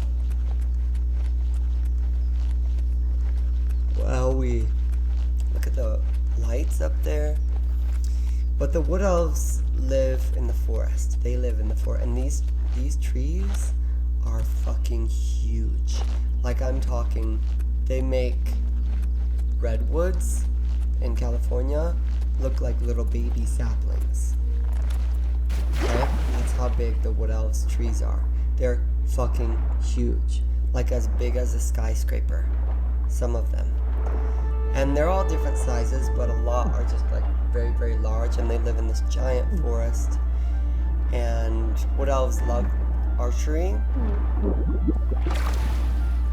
[SPEAKER 1] Wowee. Look at the lights up there. But the wood elves live in the forest. They live in the forest. And these trees are fucking huge. Like, I'm talking, they make redwoods in California look like little baby saplings. Okay? That's how big the wood elves trees are. They're fucking huge. Like as big as a skyscraper. Some of them. And they're all different sizes, but a lot are just like very, very large, and they live in this giant forest. And wood elves love archery.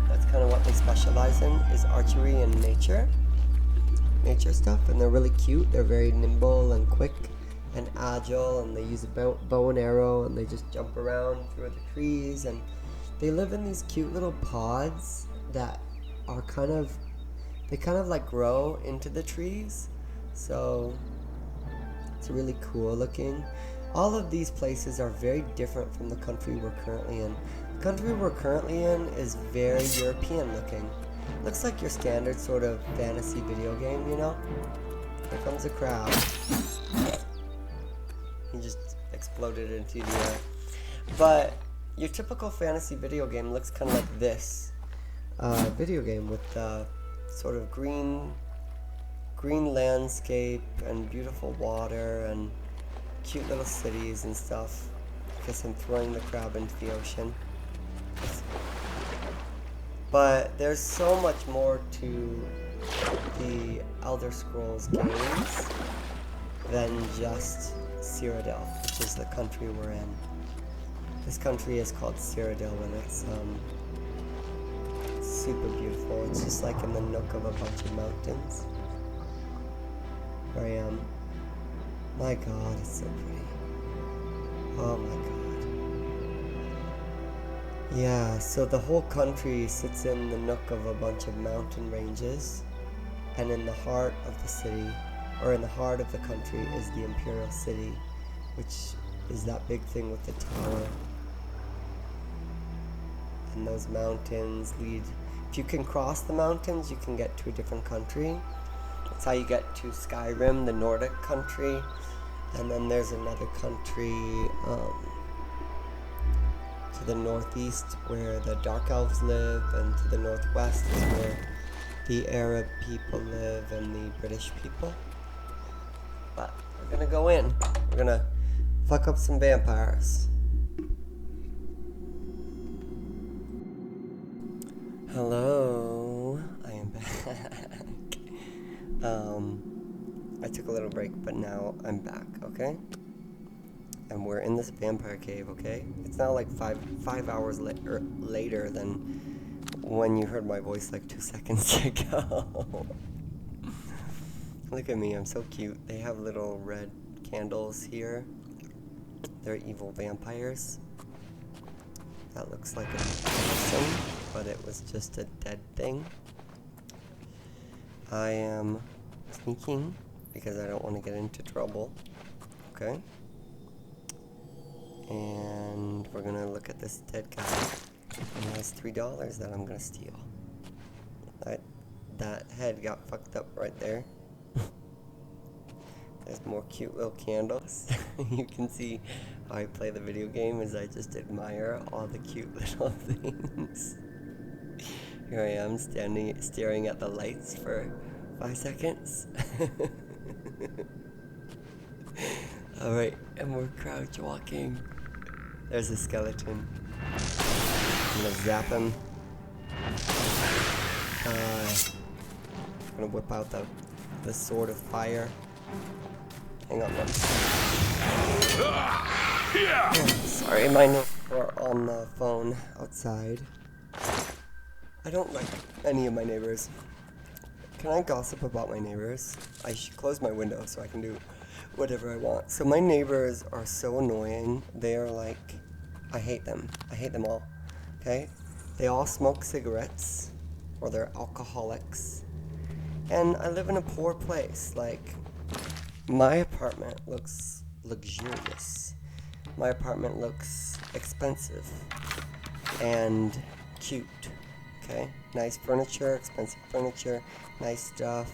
[SPEAKER 1] That's kind of what they specialize in, is archery and nature stuff. And they're really cute. They're very nimble and quick and agile, and they use a bow and arrow, and they just jump around through the trees. And they live in these cute little pods that are kind of like grow into the trees. So it's really cool looking. All of these places are very different from the country we're currently in. The country we're currently in is very European looking. Looks like your standard sort of fantasy video game, you know? Here comes a crab. He just exploded into the air. But your typical fantasy video game looks kind of like this video game with sort of green landscape and beautiful water and cute little cities and stuff. I guess I'm throwing the crab into the ocean. But there's so much more to the Elder Scrolls games than just Cyrodiil, which is the country we're in. This country is called Cyrodiil, and it's super beautiful. It's just like in the nook of a bunch of mountains. Where I am. My god, it's so pretty. Oh my god. Yeah, so the whole country sits in the nook of a bunch of mountain ranges, and in the heart of the city, or in the heart of the country, is the Imperial City, which is that big thing with the tower. And those mountains lead... If you can cross the mountains, you can get to a different country. That's how you get to Skyrim, the Nordic country. And then there's another country to the northeast where the Dark Elves live, and to the northwest is where the Arab people live and the British people. But we're gonna go in. We're gonna fuck up some vampires. Hello, I am back. I took a little break, but now I'm back, okay? And we're in this vampire cave, okay? It's now like five hours later than when you heard my voice like 2 seconds ago. Look at me, I'm so cute. They have little red candles here. They're evil vampires. That looks like a person, but it was just a dead thing. I am sneaking because I don't want to get into trouble. Okay? And we're gonna look at this dead guy. And he has $3 that I'm gonna steal. That head got fucked up right there. There's more cute little candles. You can see how I play the video game as I just admire all the cute little things. Here I am staring at the lights for 5 seconds. Alright, and we're crouch walking. There's a skeleton. I'm gonna zap him. I'm gonna whip out the sword of fire. Hang on one. Sorry, my neighbors are on the phone outside. I don't like any of my neighbors. Can I gossip about my neighbors? I should close my window so I can do whatever I want. So my neighbors are so annoying. They are like, I hate them. I hate them all. Okay? They all smoke cigarettes, or they're alcoholics. And I live in a poor place. Like, my apartment looks luxurious. My apartment looks expensive and cute. Okay? Nice furniture, expensive furniture, nice stuff,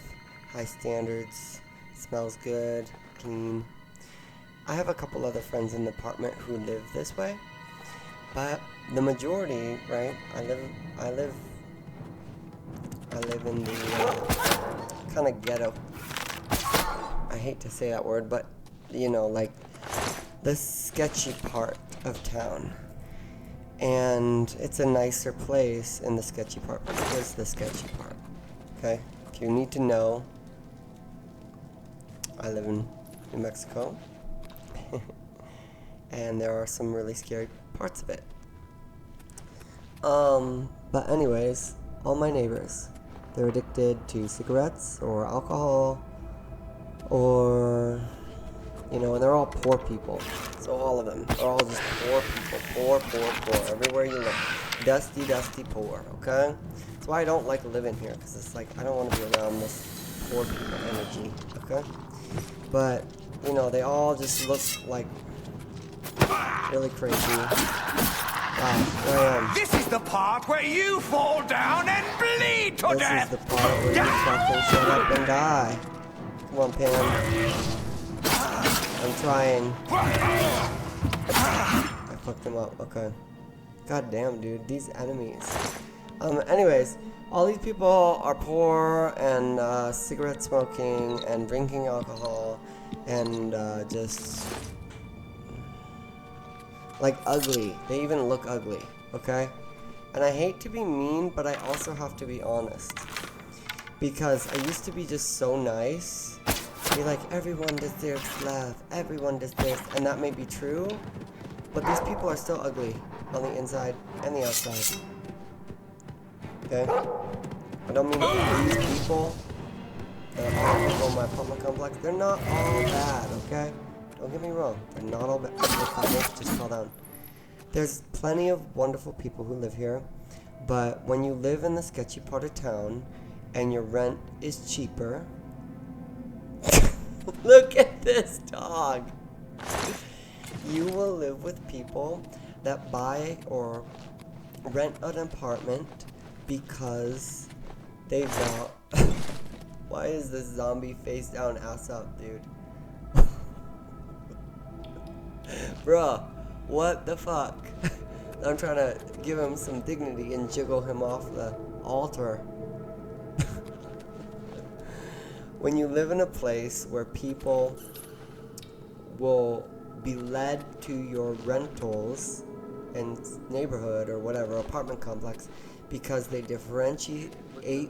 [SPEAKER 1] high standards, smells good, clean. I have a couple other friends in the apartment who live this way, but the majority, right? I live in the kind of ghetto. I hate to say that word, but you know, like the sketchy part of town. And it's a nicer place in the sketchy part, but here's the sketchy part. Okay? If you need to know, I live in New Mexico. And there are some really scary parts of it. But anyways, all my neighbors, they're addicted to cigarettes or alcohol, or, you know, and they're all poor people. So all of them are all just poor people, poor, everywhere you look. Dusty, poor, okay? That's why I don't like living here, because it's like, I don't want to be around this poor people energy, okay? But, you know, they all just look like really crazy.
[SPEAKER 4] This is the part where you fall down and bleed to death!
[SPEAKER 1] This is the part where you fucking shut up and die. Come on, Pam. I'm trying. I fucked him up. Okay. God damn, dude. These enemies. Anyways, all these people are poor and cigarette smoking and drinking alcohol and just like ugly. They even look ugly. Okay? And I hate to be mean, but I also have to be honest. Because I used to be just so nice. Be like, everyone deserves love, everyone deserves, and that may be true, but these people are still ugly on the inside and the outside. Okay? I don't mean these people, all people in my apartment complex, they're not all bad, okay? Don't get me wrong, they're not all bad. Just calm down. There's plenty of wonderful people who live here, but when you live in the sketchy part of town and your rent is cheaper, look at this dog. You will live with people that buy or rent an apartment because they got... Why is this zombie face down, ass up, dude? Bruh, what the fuck? I'm trying to give him some dignity and jiggle him off the altar. When you live in a place where people will be led to your rentals and neighborhood or whatever, apartment complex, because they differentiate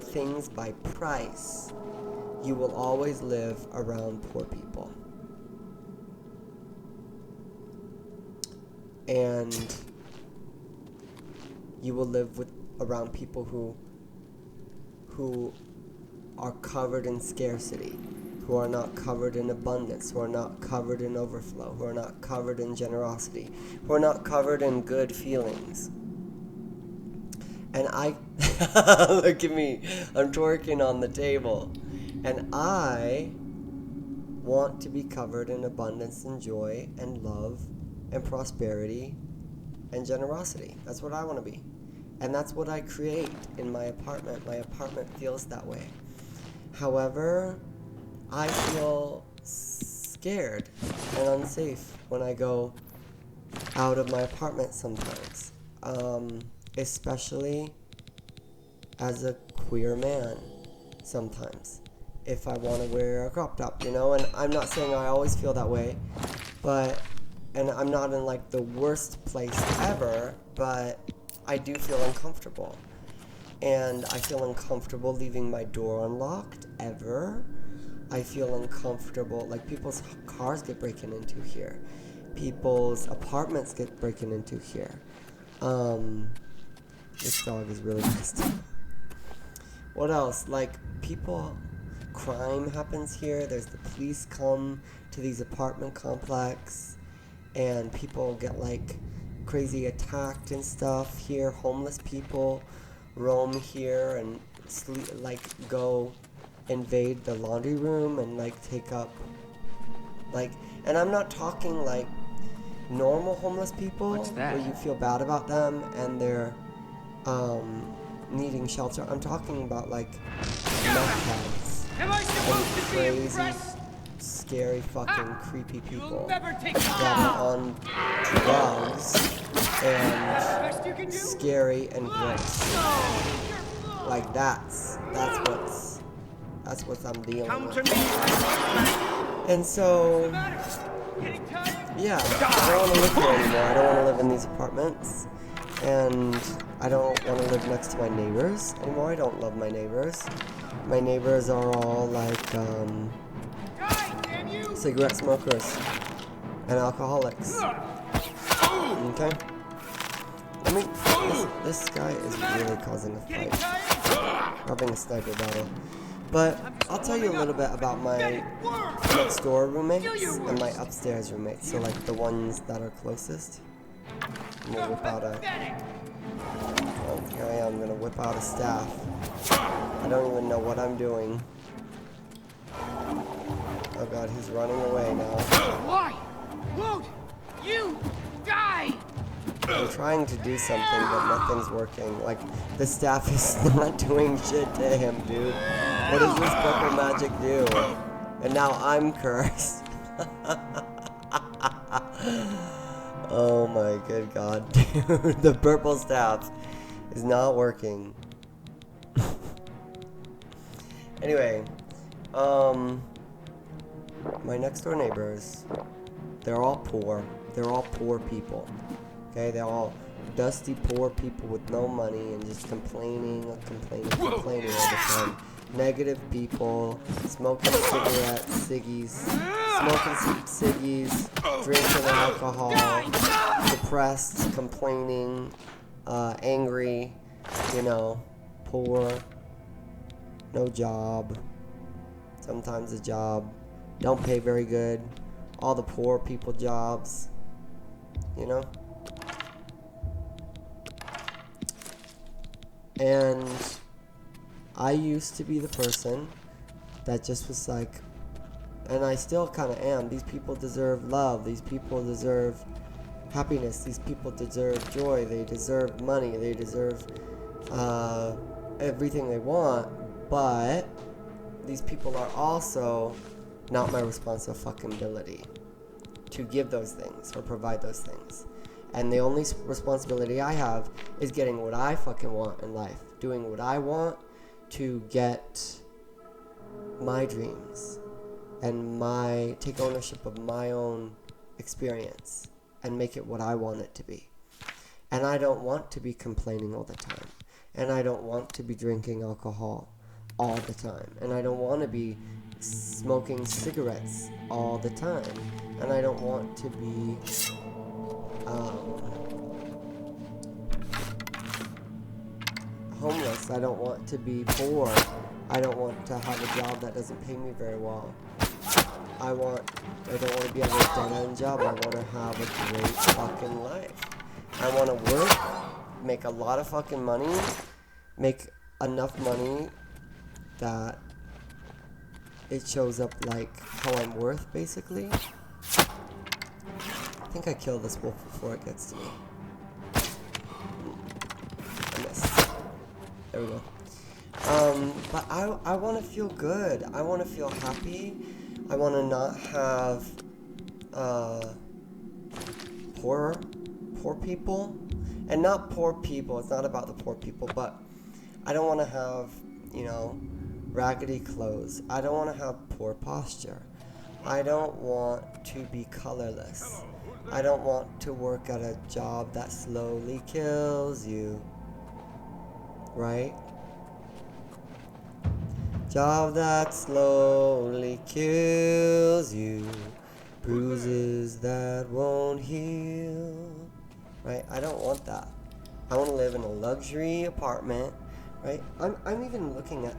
[SPEAKER 1] things by price, you will always live around poor people. And you will live around people who are covered in scarcity, who are not covered in abundance, who are not covered in overflow, who are not covered in generosity, who are not covered in good feelings. And I, look at me, I'm twerking on the table. And I want to be covered in abundance and joy and love and prosperity and generosity. That's what I want to be. And that's what I create in my apartment. My apartment feels that way. However, I feel scared and unsafe when I go out of my apartment sometimes. Especially as a queer man sometimes. If I want to wear a crop top, and I'm not saying I always feel that way, and I'm not in like the worst place ever, but I do feel uncomfortable. And I feel uncomfortable leaving my door unlocked ever. I feel uncomfortable, like people's cars get broken into here. People's apartments get broken into here. This dog is really nasty. What else? Like crime happens here. There's the police come to these apartment complex, and people get like crazy attacked and stuff here. Homeless people roam here and go invade the laundry room and take up and I'm not talking like normal homeless people where you feel bad about them and they're needing shelter. I'm talking about meth heads and crazy, scary, fucking creepy people that are on drugs and scary and gross. That's what I'm dealing with. And so, yeah, I don't want to live here anymore. I don't want to live in these apartments. And I don't want to live next to my neighbors anymore. I don't love my neighbors. My neighbors are all cigarette smokers and alcoholics. Okay? This guy is really causing a fight. We're having a sniper battle. But I'll tell you a little bit about my next door roommates and my upstairs roommates. So the ones that are closest. I'm gonna whip out here I am, I'm gonna whip out a staff. I don't even know what I'm doing. Oh god, he's running away now.
[SPEAKER 5] Why won't you die?
[SPEAKER 1] I'm trying to do something, but nothing's working. The staff is not doing shit to him, dude. What does this purple magic do? And now I'm cursed. Oh my good god, dude. The purple staff is not working. Anyway, my next door neighbors, they're all poor. They're all poor people. Okay, they're all dusty poor people with no money and just complaining all the time. Negative people, smoking ciggies, drinking alcohol, depressed, complaining, angry, poor, no job, sometimes a job, don't pay very good, all the poor people jobs, And I used to be the person that just was and I still kind of am, these people deserve love, these people deserve happiness, these people deserve joy, they deserve money, they deserve everything they want, but these people are also not my responsibility to give those things or provide those things. And the only responsibility I have is getting what I fucking want in life. Doing what I want to get my dreams and take ownership of my own experience and make it what I want it to be. And I don't want to be complaining all the time. And I don't want to be drinking alcohol all the time. And I don't want to be smoking cigarettes all the time. And I don't want to be homeless. I don't want to be poor. I don't want to have a job that doesn't pay me very well. I don't want to be at a dead-end job. I want to have a great fucking life. I want to work, make a lot of fucking money, make enough money that it shows up like how I'm worth, basically. I think I kill this wolf before it gets to me. I missed. There we go. But I want to feel good. I want to feel happy. I want to not have poor people. And not poor people. It's not about the poor people. But I don't want to have, raggedy clothes. I don't want to have poor posture. I don't want to be colorless. I don't want to work at a job that slowly kills you. Right? Job that slowly kills you, bruises that won't heal. Right? I don't want that. I want to live in a luxury apartment. Right? I'm even looking at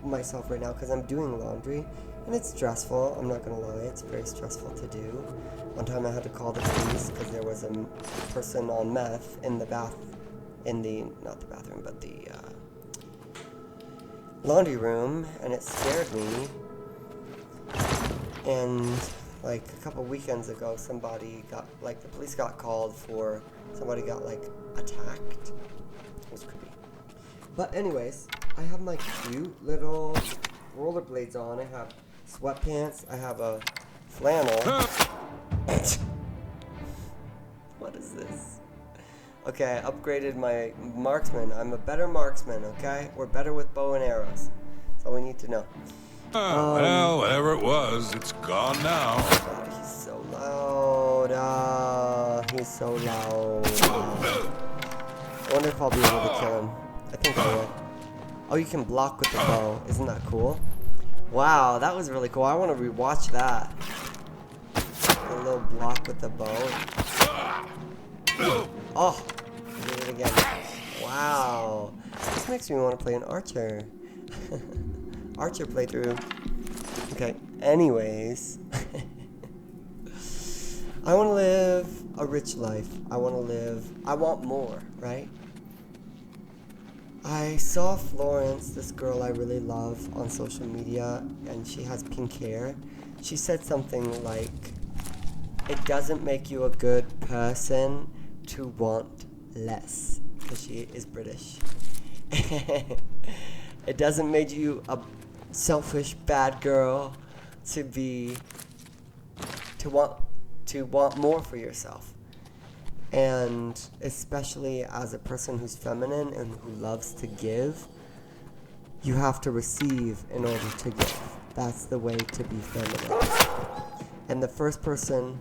[SPEAKER 1] myself right now because I'm doing laundry, and it's stressful. I'm not gonna lie, it's very stressful to do. One time I had to call the police because there was a person on meth in the not the bathroom, but the laundry room, and it scared me. And like a couple weekends ago, the police got called for somebody got attacked. It was creepy. But anyways, I have my cute little rollerblades on. I have sweatpants. I have a flannel. What is this? Okay, I upgraded my marksman. I'm a better marksman, okay? We're better with bow and arrows. That's all we need to know.
[SPEAKER 4] Well, whatever it was, it's gone now.
[SPEAKER 1] God, he's so loud. He's so loud. I wonder if I'll be able to kill him. I think I will. Oh, you can block with the bow. Isn't that cool? Wow, that was really cool. I want to rewatch that. A little block with the bow. Oh, I did it again. Wow. This makes me want to play an archer. Archer playthrough. Okay, anyways. I want to live a rich life. I want more, right? I saw Florence, this girl I really love, on social media, and she has pink hair. She said something like, it doesn't make you a good person to want less, because she is British. It doesn't make you a selfish bad girl to want more for yourself. And especially as a person who's feminine and who loves to give, you have to receive in order to give. That's the way to be feminine. And the first person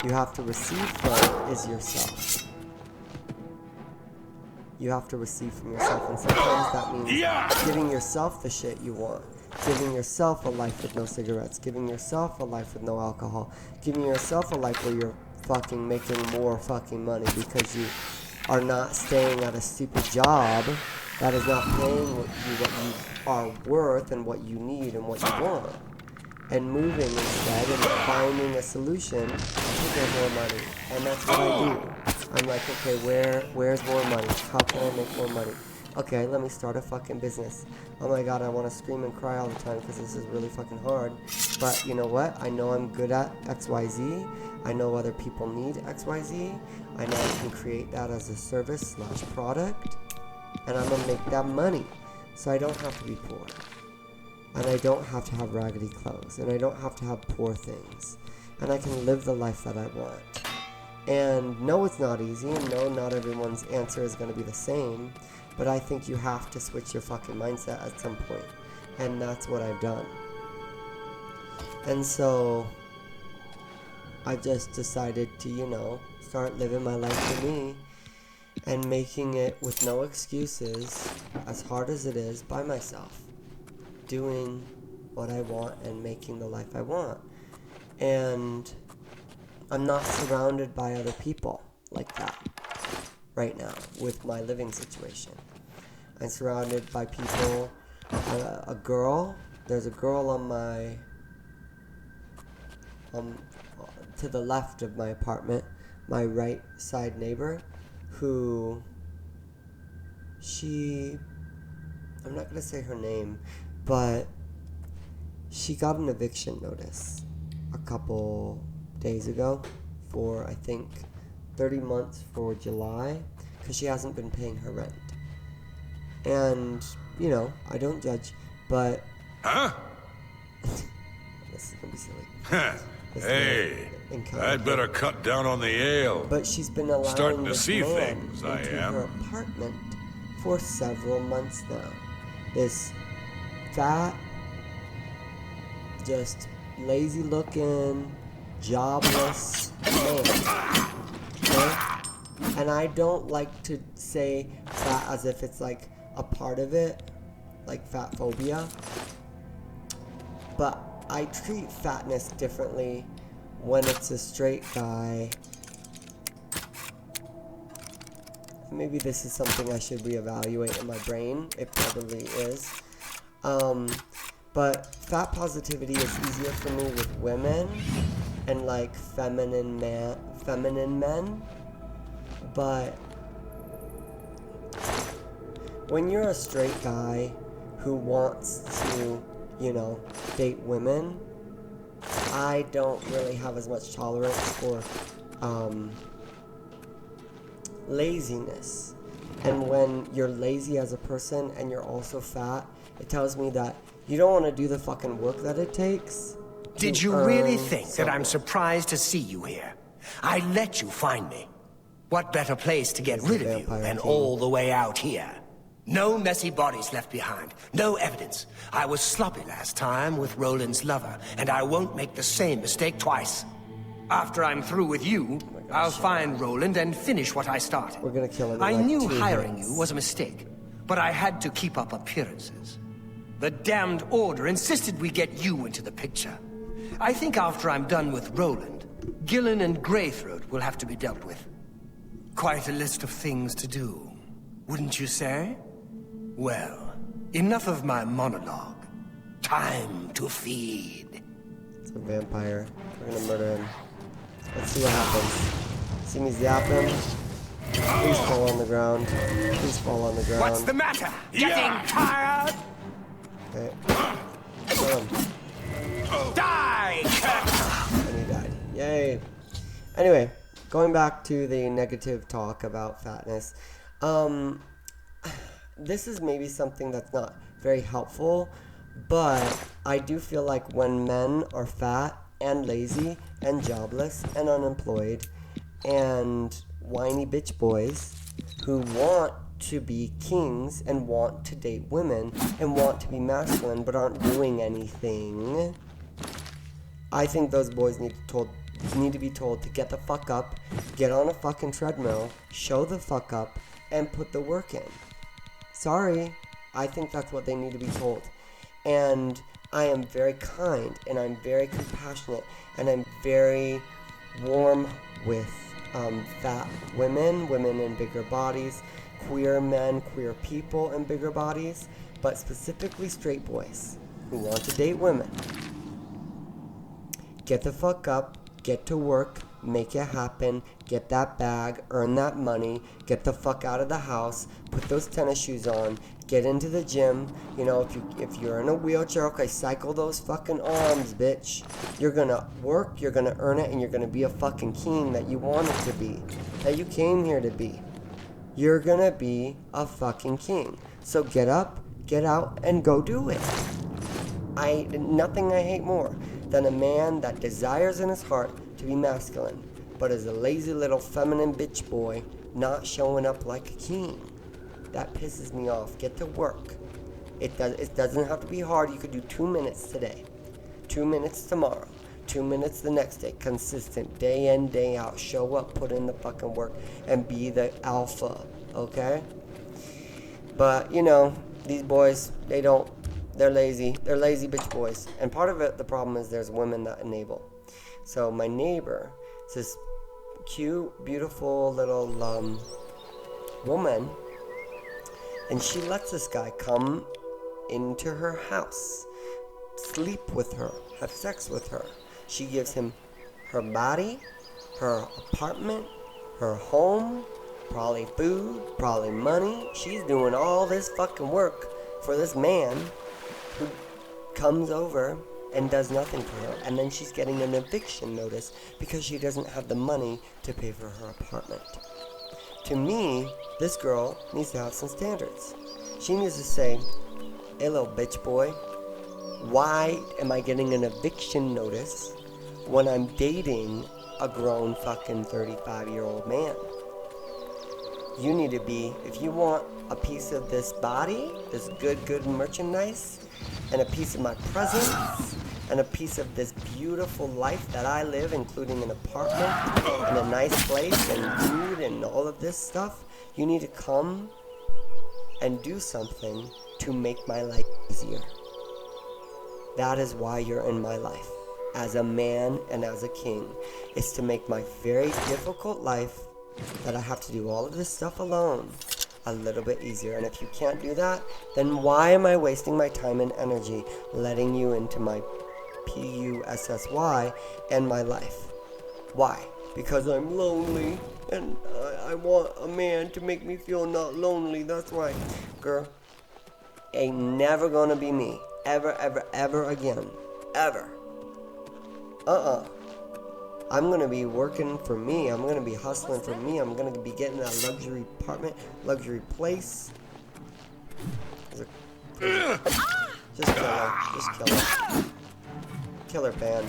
[SPEAKER 1] you have to receive from is yourself. You have to receive from yourself, and sometimes that means giving yourself the shit you want. Giving yourself a life with no cigarettes. Giving yourself a life with no alcohol. Giving yourself a life where you're fucking making more fucking money because you are not staying at a stupid job that is not paying what you are worth and what you need and what you want. And moving instead and finding a solution to get more money. And that's what I do. I'm like, okay, where's more money? How can I make more money? Okay, let me start a fucking business. Oh my god, I want to scream and cry all the time because this is really fucking hard. But you know what? I know I'm good at XYZ. I know other people need XYZ. I know I can create that as a service/product. And I'm going to make that money. So I don't have to be poor. And I don't have to have raggedy clothes. And I don't have to have poor things. And I can live the life that I want. And no, it's not easy. And no, not everyone's answer is going to be the same. But I think you have to switch your fucking mindset at some point. And that's what I've done. And so I just decided to, start living my life for me and making it with no excuses, as hard as it is, by myself. Doing what I want and making the life I want. And I'm not surrounded by other people like that right now with my living situation. I'm surrounded by people, there's a girl on my, to the left of my apartment, my right side neighbor, who, I'm not going to say her name, but she got an eviction notice a couple days ago for, I think, 30 months for July, because she hasn't been paying her rent. And, you know, I don't judge, but...
[SPEAKER 6] Huh?
[SPEAKER 1] This is going to be silly.
[SPEAKER 6] Hey, I'd better cut down on the ale.
[SPEAKER 1] But she's been allowing
[SPEAKER 6] Starting to
[SPEAKER 1] this
[SPEAKER 6] see
[SPEAKER 1] man
[SPEAKER 6] things, I
[SPEAKER 1] into
[SPEAKER 6] am.
[SPEAKER 1] her apartment for several months now. This fat, just lazy-looking, jobless man. Okay? And I don't like to say fat as if it's like a part of it, like fat phobia. But I treat fatness differently when it's a straight guy. Maybe this is something I should reevaluate in my brain. It probably is. But fat positivity is easier for me with women and like feminine men. But when you're a straight guy who wants to, you know, date women, I don't really have as much tolerance for laziness. And when you're lazy as a person and you're also fat, it tells me that you don't want to do the fucking work that it takes.
[SPEAKER 7] Did you really think that I'm surprised to see you here? I let you find me. What better place to get rid of you than all the way out here? No messy bodies left behind. No evidence. I was sloppy last time with Roland's lover, and I won't make the same mistake twice. After I'm through with you, I'll find Roland and finish what I started.
[SPEAKER 1] We're gonna kill him in
[SPEAKER 7] I
[SPEAKER 1] like
[SPEAKER 7] knew
[SPEAKER 1] 2
[SPEAKER 7] hiring
[SPEAKER 1] hits.
[SPEAKER 7] you was a mistake, but I had to keep up appearances. The damned Order insisted we get you into the picture. I think after I'm done with Roland, Gillen and Greythroat will have to be dealt with. Quite a list of things to do, wouldn't you say? Well, enough of my monologue. Time to feed.
[SPEAKER 1] It's a vampire. We're gonna murder him. Let's see what happens. See me zap him? Please fall on the ground. Please fall on the ground.
[SPEAKER 7] What's the matter? Getting tired?
[SPEAKER 1] Okay. Kill him.
[SPEAKER 7] Die, Kirk!
[SPEAKER 1] And he died. Yay. Anyway, going back to the negative talk about fatness. This is maybe something that's not very helpful, but I do feel like when men are fat and lazy and jobless and unemployed and whiny bitch boys who want to be kings and want to date women and want to be masculine but aren't doing anything, I think those boys need to be told to get the fuck up, get on a fucking treadmill, show the fuck up, and put the work in. Sorry, I think that's what they need to be told. And I am very kind, and I'm very compassionate, and I'm very warm with fat women in bigger bodies, queer men, queer people in bigger bodies, but specifically straight boys who want to date women. Get the fuck up, get to work, make it happen, get that bag, earn that money, get the fuck out of the house, put those tennis shoes on, get into the gym. You know, if you're in a wheelchair, okay, cycle those fucking arms, bitch. You're gonna work, you're gonna earn it, and you're gonna be a fucking king that you wanted to be, that you came here to be. You're gonna be a fucking king. So get up, get out, and go do it. Nothing I hate more than a man that desires in his heart to be masculine, but is a lazy little feminine bitch boy not showing up like a king. That pisses me off. Get to work. It doesn't have to be hard. You could do 2 minutes today, 2 minutes tomorrow, 2 minutes the next day. Consistent, day in, day out. Show up, put in the fucking work, and be the alpha, okay? But, you know, these boys, they're lazy. They're lazy bitch boys. And part of it, the problem is there's women that enable. So my neighbor is this cute, beautiful little woman, and she lets this guy come into her house, sleep with her, have sex with her. She gives him her body, her apartment, her home, probably food, probably money. She's doing all this fucking work for this man who comes over and does nothing for her. And then she's getting an eviction notice because she doesn't have the money to pay for her apartment. To me, this girl needs to have some standards. She needs to say, hey little bitch boy, why am I getting an eviction notice when I'm dating a grown fucking 35-year-old man? You need to be, if you want a piece of this body, this good merchandise, and a piece of my presence, and a piece of this beautiful life that I live, including an apartment and a nice place and food and all of this stuff, you need to come and do something to make my life easier. That is why you're in my life, as a man and as a king. It's to make my very difficult life that I have to do all of this stuff alone a little bit easier. And if you can't do that, then why am I wasting my time and energy letting you into my PUSSY and my life? Why? Because I'm lonely and I want a man to make me feel not lonely. That's right. Girl, ain't never gonna be me. Ever again. Ever. I'm gonna be working for me. I'm gonna be hustling for me. I'm gonna be getting that luxury apartment, luxury place. Just kill her. Just kill her. Kill her, fan.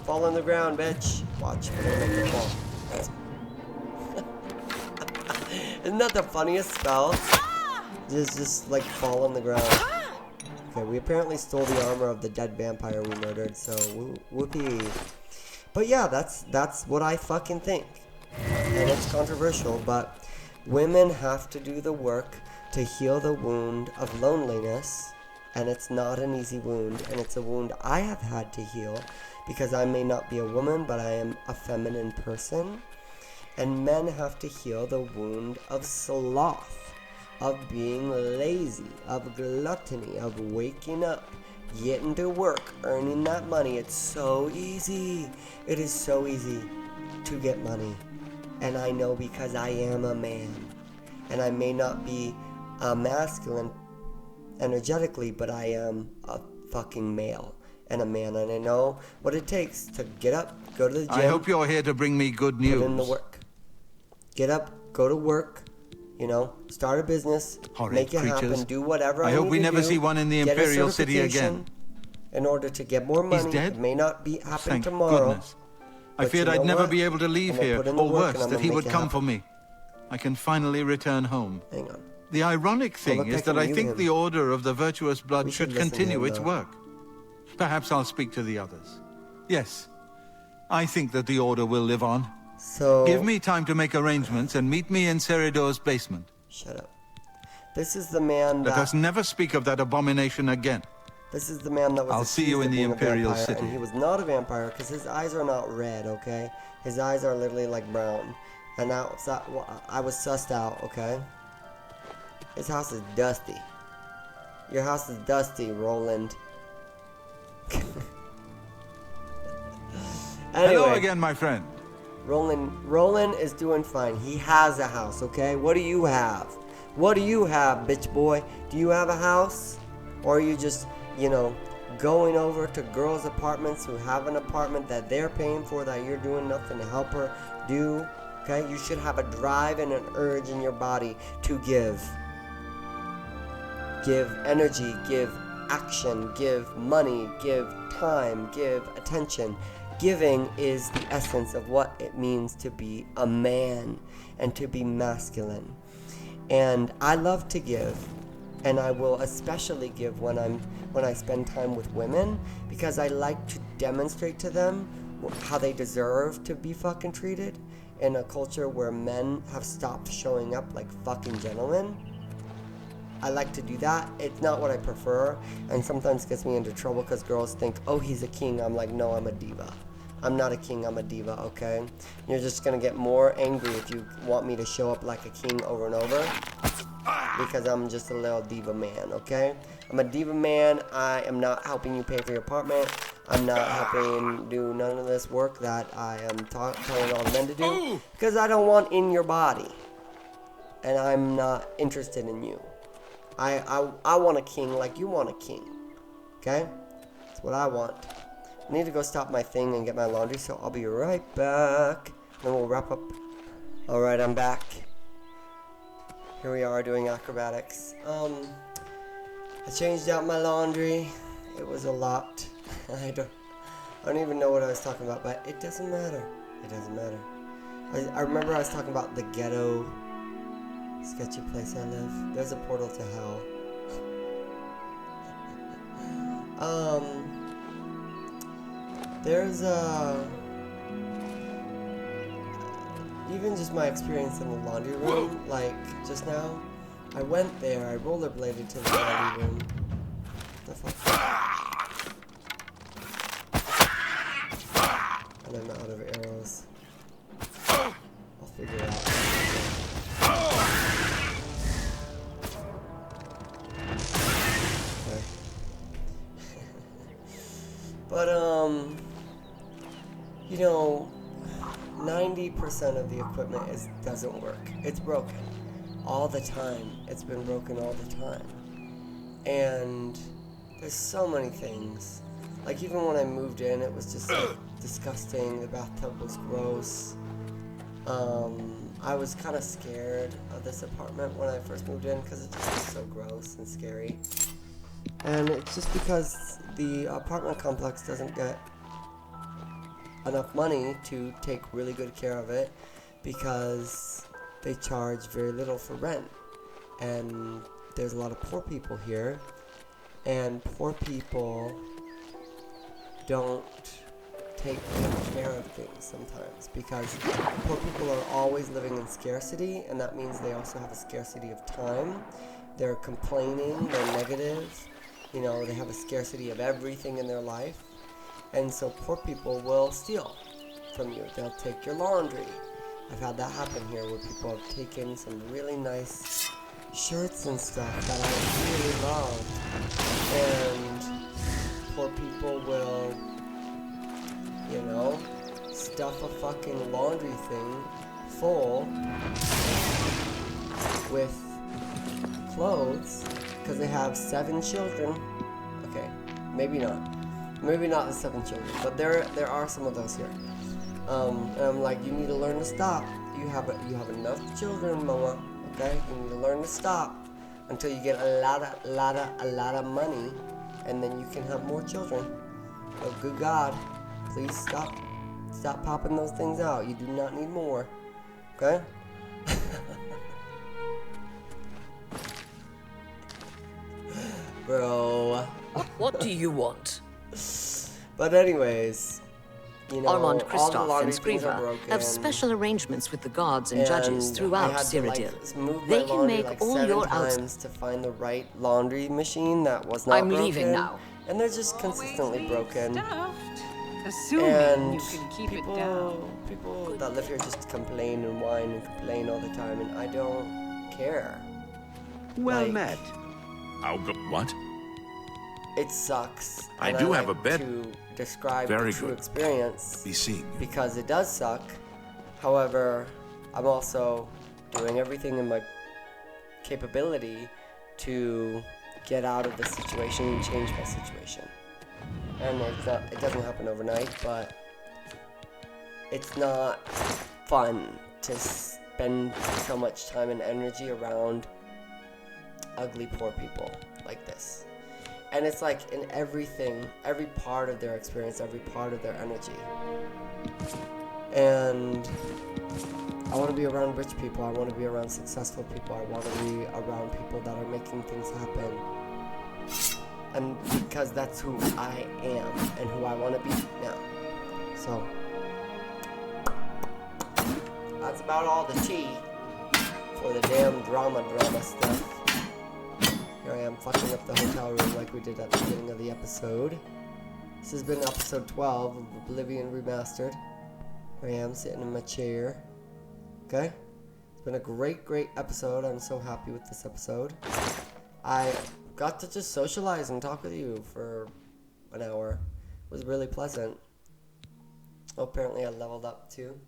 [SPEAKER 1] Fall on the ground, bitch. Watch. Fall. Isn't that the funniest spell? Just like fall on the ground. Okay, we apparently stole the armor of the dead vampire we murdered, so whoopee. But yeah, that's what I fucking think. And it's controversial, but women have to do the work to heal the wound of loneliness, and it's not an easy wound, and it's a wound I have had to heal because I may not be a woman, but I am a feminine person. And men have to heal the wound of sloth, of being lazy, of gluttony, of waking up, getting to work, earning that money. It's so easy. It is so easy to get money. And I know because I am a man. And I may not be masculine energetically, but I am a fucking male and a man. And I know what it takes to get up, go to the gym.
[SPEAKER 4] I hope you're here to bring me good news.
[SPEAKER 1] Put in the work. Get up, go to work, you know, start a business,
[SPEAKER 4] Horrid
[SPEAKER 1] make it
[SPEAKER 4] creatures.
[SPEAKER 1] happen, do whatever
[SPEAKER 4] I
[SPEAKER 1] I
[SPEAKER 4] hope
[SPEAKER 1] need
[SPEAKER 4] we
[SPEAKER 1] to
[SPEAKER 4] never
[SPEAKER 1] do,
[SPEAKER 4] see one in the
[SPEAKER 1] get a
[SPEAKER 4] Imperial City again.
[SPEAKER 1] certification in order to get more money.
[SPEAKER 4] He's dead?
[SPEAKER 1] It may not happen
[SPEAKER 4] Thank
[SPEAKER 1] tomorrow.
[SPEAKER 4] goodness. I
[SPEAKER 1] but
[SPEAKER 4] feared
[SPEAKER 1] you know
[SPEAKER 4] I'd never
[SPEAKER 1] what?
[SPEAKER 4] be able to leave
[SPEAKER 1] I'm gonna
[SPEAKER 4] here,
[SPEAKER 1] put in the
[SPEAKER 4] or
[SPEAKER 1] work
[SPEAKER 4] worse,
[SPEAKER 1] and I'm
[SPEAKER 4] that
[SPEAKER 1] gonna
[SPEAKER 4] he
[SPEAKER 1] make
[SPEAKER 4] would
[SPEAKER 1] it
[SPEAKER 4] come
[SPEAKER 1] happen.
[SPEAKER 4] for me. I can finally return home.
[SPEAKER 1] Hang on.
[SPEAKER 4] The ironic thing
[SPEAKER 1] look, I
[SPEAKER 4] is that
[SPEAKER 1] can
[SPEAKER 4] I
[SPEAKER 1] mute
[SPEAKER 4] think
[SPEAKER 1] him.
[SPEAKER 4] the Order of the Virtuous Blood
[SPEAKER 1] We should
[SPEAKER 4] should
[SPEAKER 1] listen to
[SPEAKER 4] continue
[SPEAKER 1] him,
[SPEAKER 4] its
[SPEAKER 1] though.
[SPEAKER 4] work. Perhaps I'll speak to the others. Yes, I think that the Order will live on.
[SPEAKER 1] So
[SPEAKER 4] Give me time to make arrangements and meet me in Seridor's basement.
[SPEAKER 1] shut up. This is the man
[SPEAKER 4] Let us
[SPEAKER 1] that
[SPEAKER 4] never speak of that abomination again.
[SPEAKER 1] this is the man that was
[SPEAKER 4] I'll see you
[SPEAKER 1] accused
[SPEAKER 4] in
[SPEAKER 1] of
[SPEAKER 4] the
[SPEAKER 1] being a
[SPEAKER 4] Imperial
[SPEAKER 1] vampire,
[SPEAKER 4] City.
[SPEAKER 1] and he was not a vampire because his eyes are not red, okay? His eyes are literally like brown. And now I was sussed out, okay? His house is dusty. Your house is dusty, Roland.
[SPEAKER 4] Hello
[SPEAKER 1] Anyway,
[SPEAKER 4] again, my friend.
[SPEAKER 1] Roland is doing fine. He has a house, okay? What do you have? What do you have, bitch boy? Do you have a house? Or are you just, you know, going over to girls' apartments who have an apartment that they're paying for that you're doing nothing to help her do? Okay? You should have a drive and an urge in your body to give. Give energy, give action, give money, give time, give attention. Giving is the essence of what it means to be a man and to be masculine. And I love to give. And I will especially give when I spend time with women, because I like to demonstrate to them how they deserve to be fucking treated in a culture where men have stopped showing up like fucking gentlemen. I like to do that. It's not what I prefer, and sometimes gets me into trouble because girls think, oh, he's a king. I'm like, no, I'm a diva. I'm not a king, I'm a diva, okay? You're just gonna get more angry if you want me to show up like a king over and over, because I'm just a little diva man, okay? I'm a diva man. I am not helping you pay for your apartment. I'm not helping do none of this work that I am telling all the men to do, because I don't want in your body, and I'm not interested in you. I want a king like you want a king, okay? That's what I want. I need to go stop my thing and get my laundry, so I'll be right back. Then we'll wrap up. Alright, I'm back. Here we are doing acrobatics. I changed out my laundry. It was a lot. I don't even know what I was talking about, but it doesn't matter. It doesn't matter. I remember I was talking about the ghetto sketchy place I live. There's a portal to hell. There's even just my experience in the laundry room, like just now. I went there, I rollerbladed to the laundry room. What the fuck? And I'm out of arrows. I'll figure it out. Okay. But, you know, 90% of the equipment doesn't work. It's broken. All the time. It's been broken all the time. And there's so many things. Like, even when I moved in, it was just like, disgusting. The bathtub was gross. I was kind of scared of this apartment when I first moved in because it just was so gross and scary. And it's just because the apartment complex doesn't get enough money to take really good care of it, because they charge very little for rent. And there's a lot of poor people here, and poor people don't take good care of things sometimes, because poor people are always living in scarcity, and that means they also have a scarcity of time. They're complaining, they're negative, you know, they have a scarcity of everything in their life. And so poor people will steal from you. They'll take your laundry. I've had that happen here, where people have taken some really nice shirts and stuff that I really love. And poor people will, you know, stuff a fucking laundry thing full with clothes because they have 7 children. Okay, maybe not. Maybe not the 7 children, but there are some of those here. And I'm like, you need to learn to stop. You have enough children, mama. Okay, you need to learn to stop until you get a lot of money, and then you can have more children. Oh, good God, please stop popping those things out. You do not need more. Okay. Bro.
[SPEAKER 8] What do you want?
[SPEAKER 1] But anyways, you know,
[SPEAKER 8] Armand
[SPEAKER 1] all the
[SPEAKER 8] Christoph
[SPEAKER 1] laundry
[SPEAKER 8] and
[SPEAKER 1] things are
[SPEAKER 8] Scriva
[SPEAKER 1] broken,
[SPEAKER 8] have special arrangements with the guards and judges
[SPEAKER 1] and
[SPEAKER 8] throughout
[SPEAKER 1] I had to,
[SPEAKER 8] Cyrodiil.
[SPEAKER 1] like, move
[SPEAKER 8] They
[SPEAKER 1] my
[SPEAKER 8] can
[SPEAKER 1] laundry,
[SPEAKER 8] make
[SPEAKER 1] like,
[SPEAKER 8] all
[SPEAKER 1] 7
[SPEAKER 8] your
[SPEAKER 1] times to find the right laundry machine that was not
[SPEAKER 8] I'm
[SPEAKER 1] broken.
[SPEAKER 8] leaving now.
[SPEAKER 1] And they're just consistently broken.
[SPEAKER 5] Assuming
[SPEAKER 1] And
[SPEAKER 5] you can keep
[SPEAKER 1] people,
[SPEAKER 5] it down.
[SPEAKER 1] people that live here just complain and whine and complain all the time, and I don't care.
[SPEAKER 2] Well
[SPEAKER 1] Like,
[SPEAKER 2] met.
[SPEAKER 3] I'll go. What?
[SPEAKER 1] It sucks.
[SPEAKER 3] I
[SPEAKER 1] and
[SPEAKER 3] do
[SPEAKER 1] like
[SPEAKER 3] have a bed.
[SPEAKER 1] to describe
[SPEAKER 3] Very
[SPEAKER 1] the true
[SPEAKER 3] good.
[SPEAKER 1] experience.
[SPEAKER 3] Be seeing you.
[SPEAKER 1] Because it does suck. However, I'm also doing everything in my capability to get out of the situation and change my situation. And it doesn't happen overnight, but it's not fun to spend so much time and energy around ugly poor people like this. And it's like in everything, every part of their experience, every part of their energy. And I want to be around rich people. I want to be around successful people. I want to be around people that are making things happen. And because that's who I am and who I want to be now. So, that's about all the tea for the damn drama stuff. Here I am fucking up the hotel room like we did at the beginning of the episode. This has been episode 12 of Oblivion Remastered. Here I am sitting in my chair. Okay? It's been a great episode. I'm so happy with this episode. I got to just socialize and talk with you for an hour. It was really pleasant. Oh, apparently I leveled up too.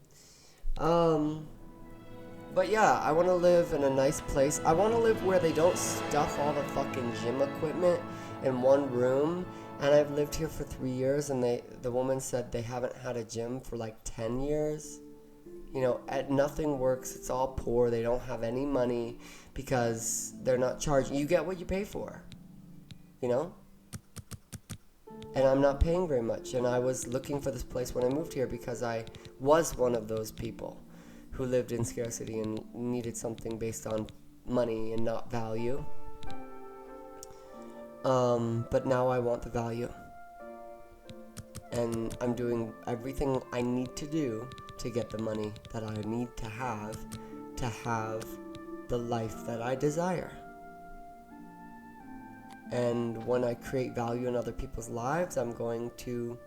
[SPEAKER 1] But yeah, I want to live in a nice place. I want to live where they don't stuff all the fucking gym equipment in one room. And I've lived here for 3 years, and the woman said they haven't had a gym for like 10 years. You know, nothing works. It's all poor. They don't have any money because they're not charging. You get what you pay for, you know? And I'm not paying very much. And I was looking for this place when I moved here because I was one of those people who lived in scarcity and needed something based on money and not value. But now I want the value. And I'm doing everything I need to do to get the money that I need to have the life that I desire. And when I create value in other people's lives, I'm going to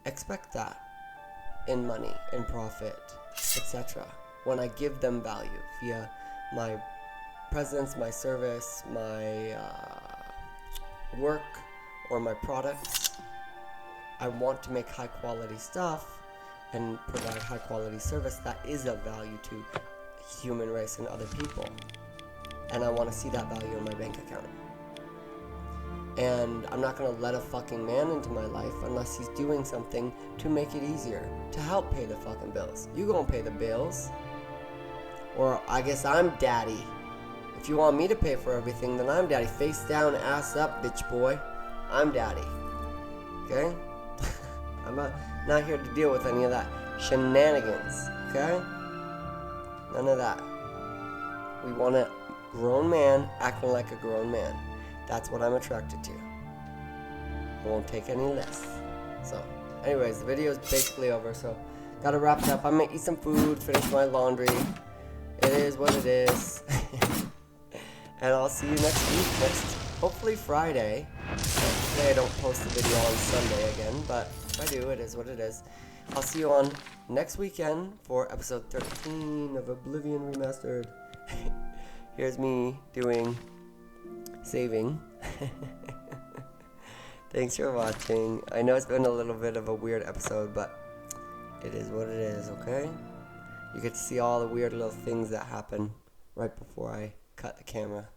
[SPEAKER 1] expect that in money, in profit, etc. When I give them value via my presence, my service, my work, or my products, I want to make high quality stuff and provide high quality service that is of value to human race and other people. And I want to see that value in my bank account. And I'm not going to let a fucking man into my life unless he's doing something to make it easier, to help pay the fucking bills. You gonna pay the bills. Or I guess I'm daddy. If you want me to pay for everything, then I'm daddy. Face down, ass up, bitch boy. I'm daddy. Okay? I'm not here to deal with any of that shenanigans. Okay? None of that. We want a grown man acting like a grown man. That's what I'm attracted to. I won't take any less. So, anyways, the video is basically over, so gotta wrap it up. I'm gonna eat some food, finish my laundry. It is what it is. And I'll see you next week, hopefully Friday. Today I don't post the video on Sunday again, but if I do, it is what it is. I'll see you on next weekend for episode 13 of Oblivion Remastered. Here's me doing saving. Thanks for watching. I know it's been a little bit of a weird episode, but it is what it is, okay? You get to see all the weird little things that happen right before I cut the camera.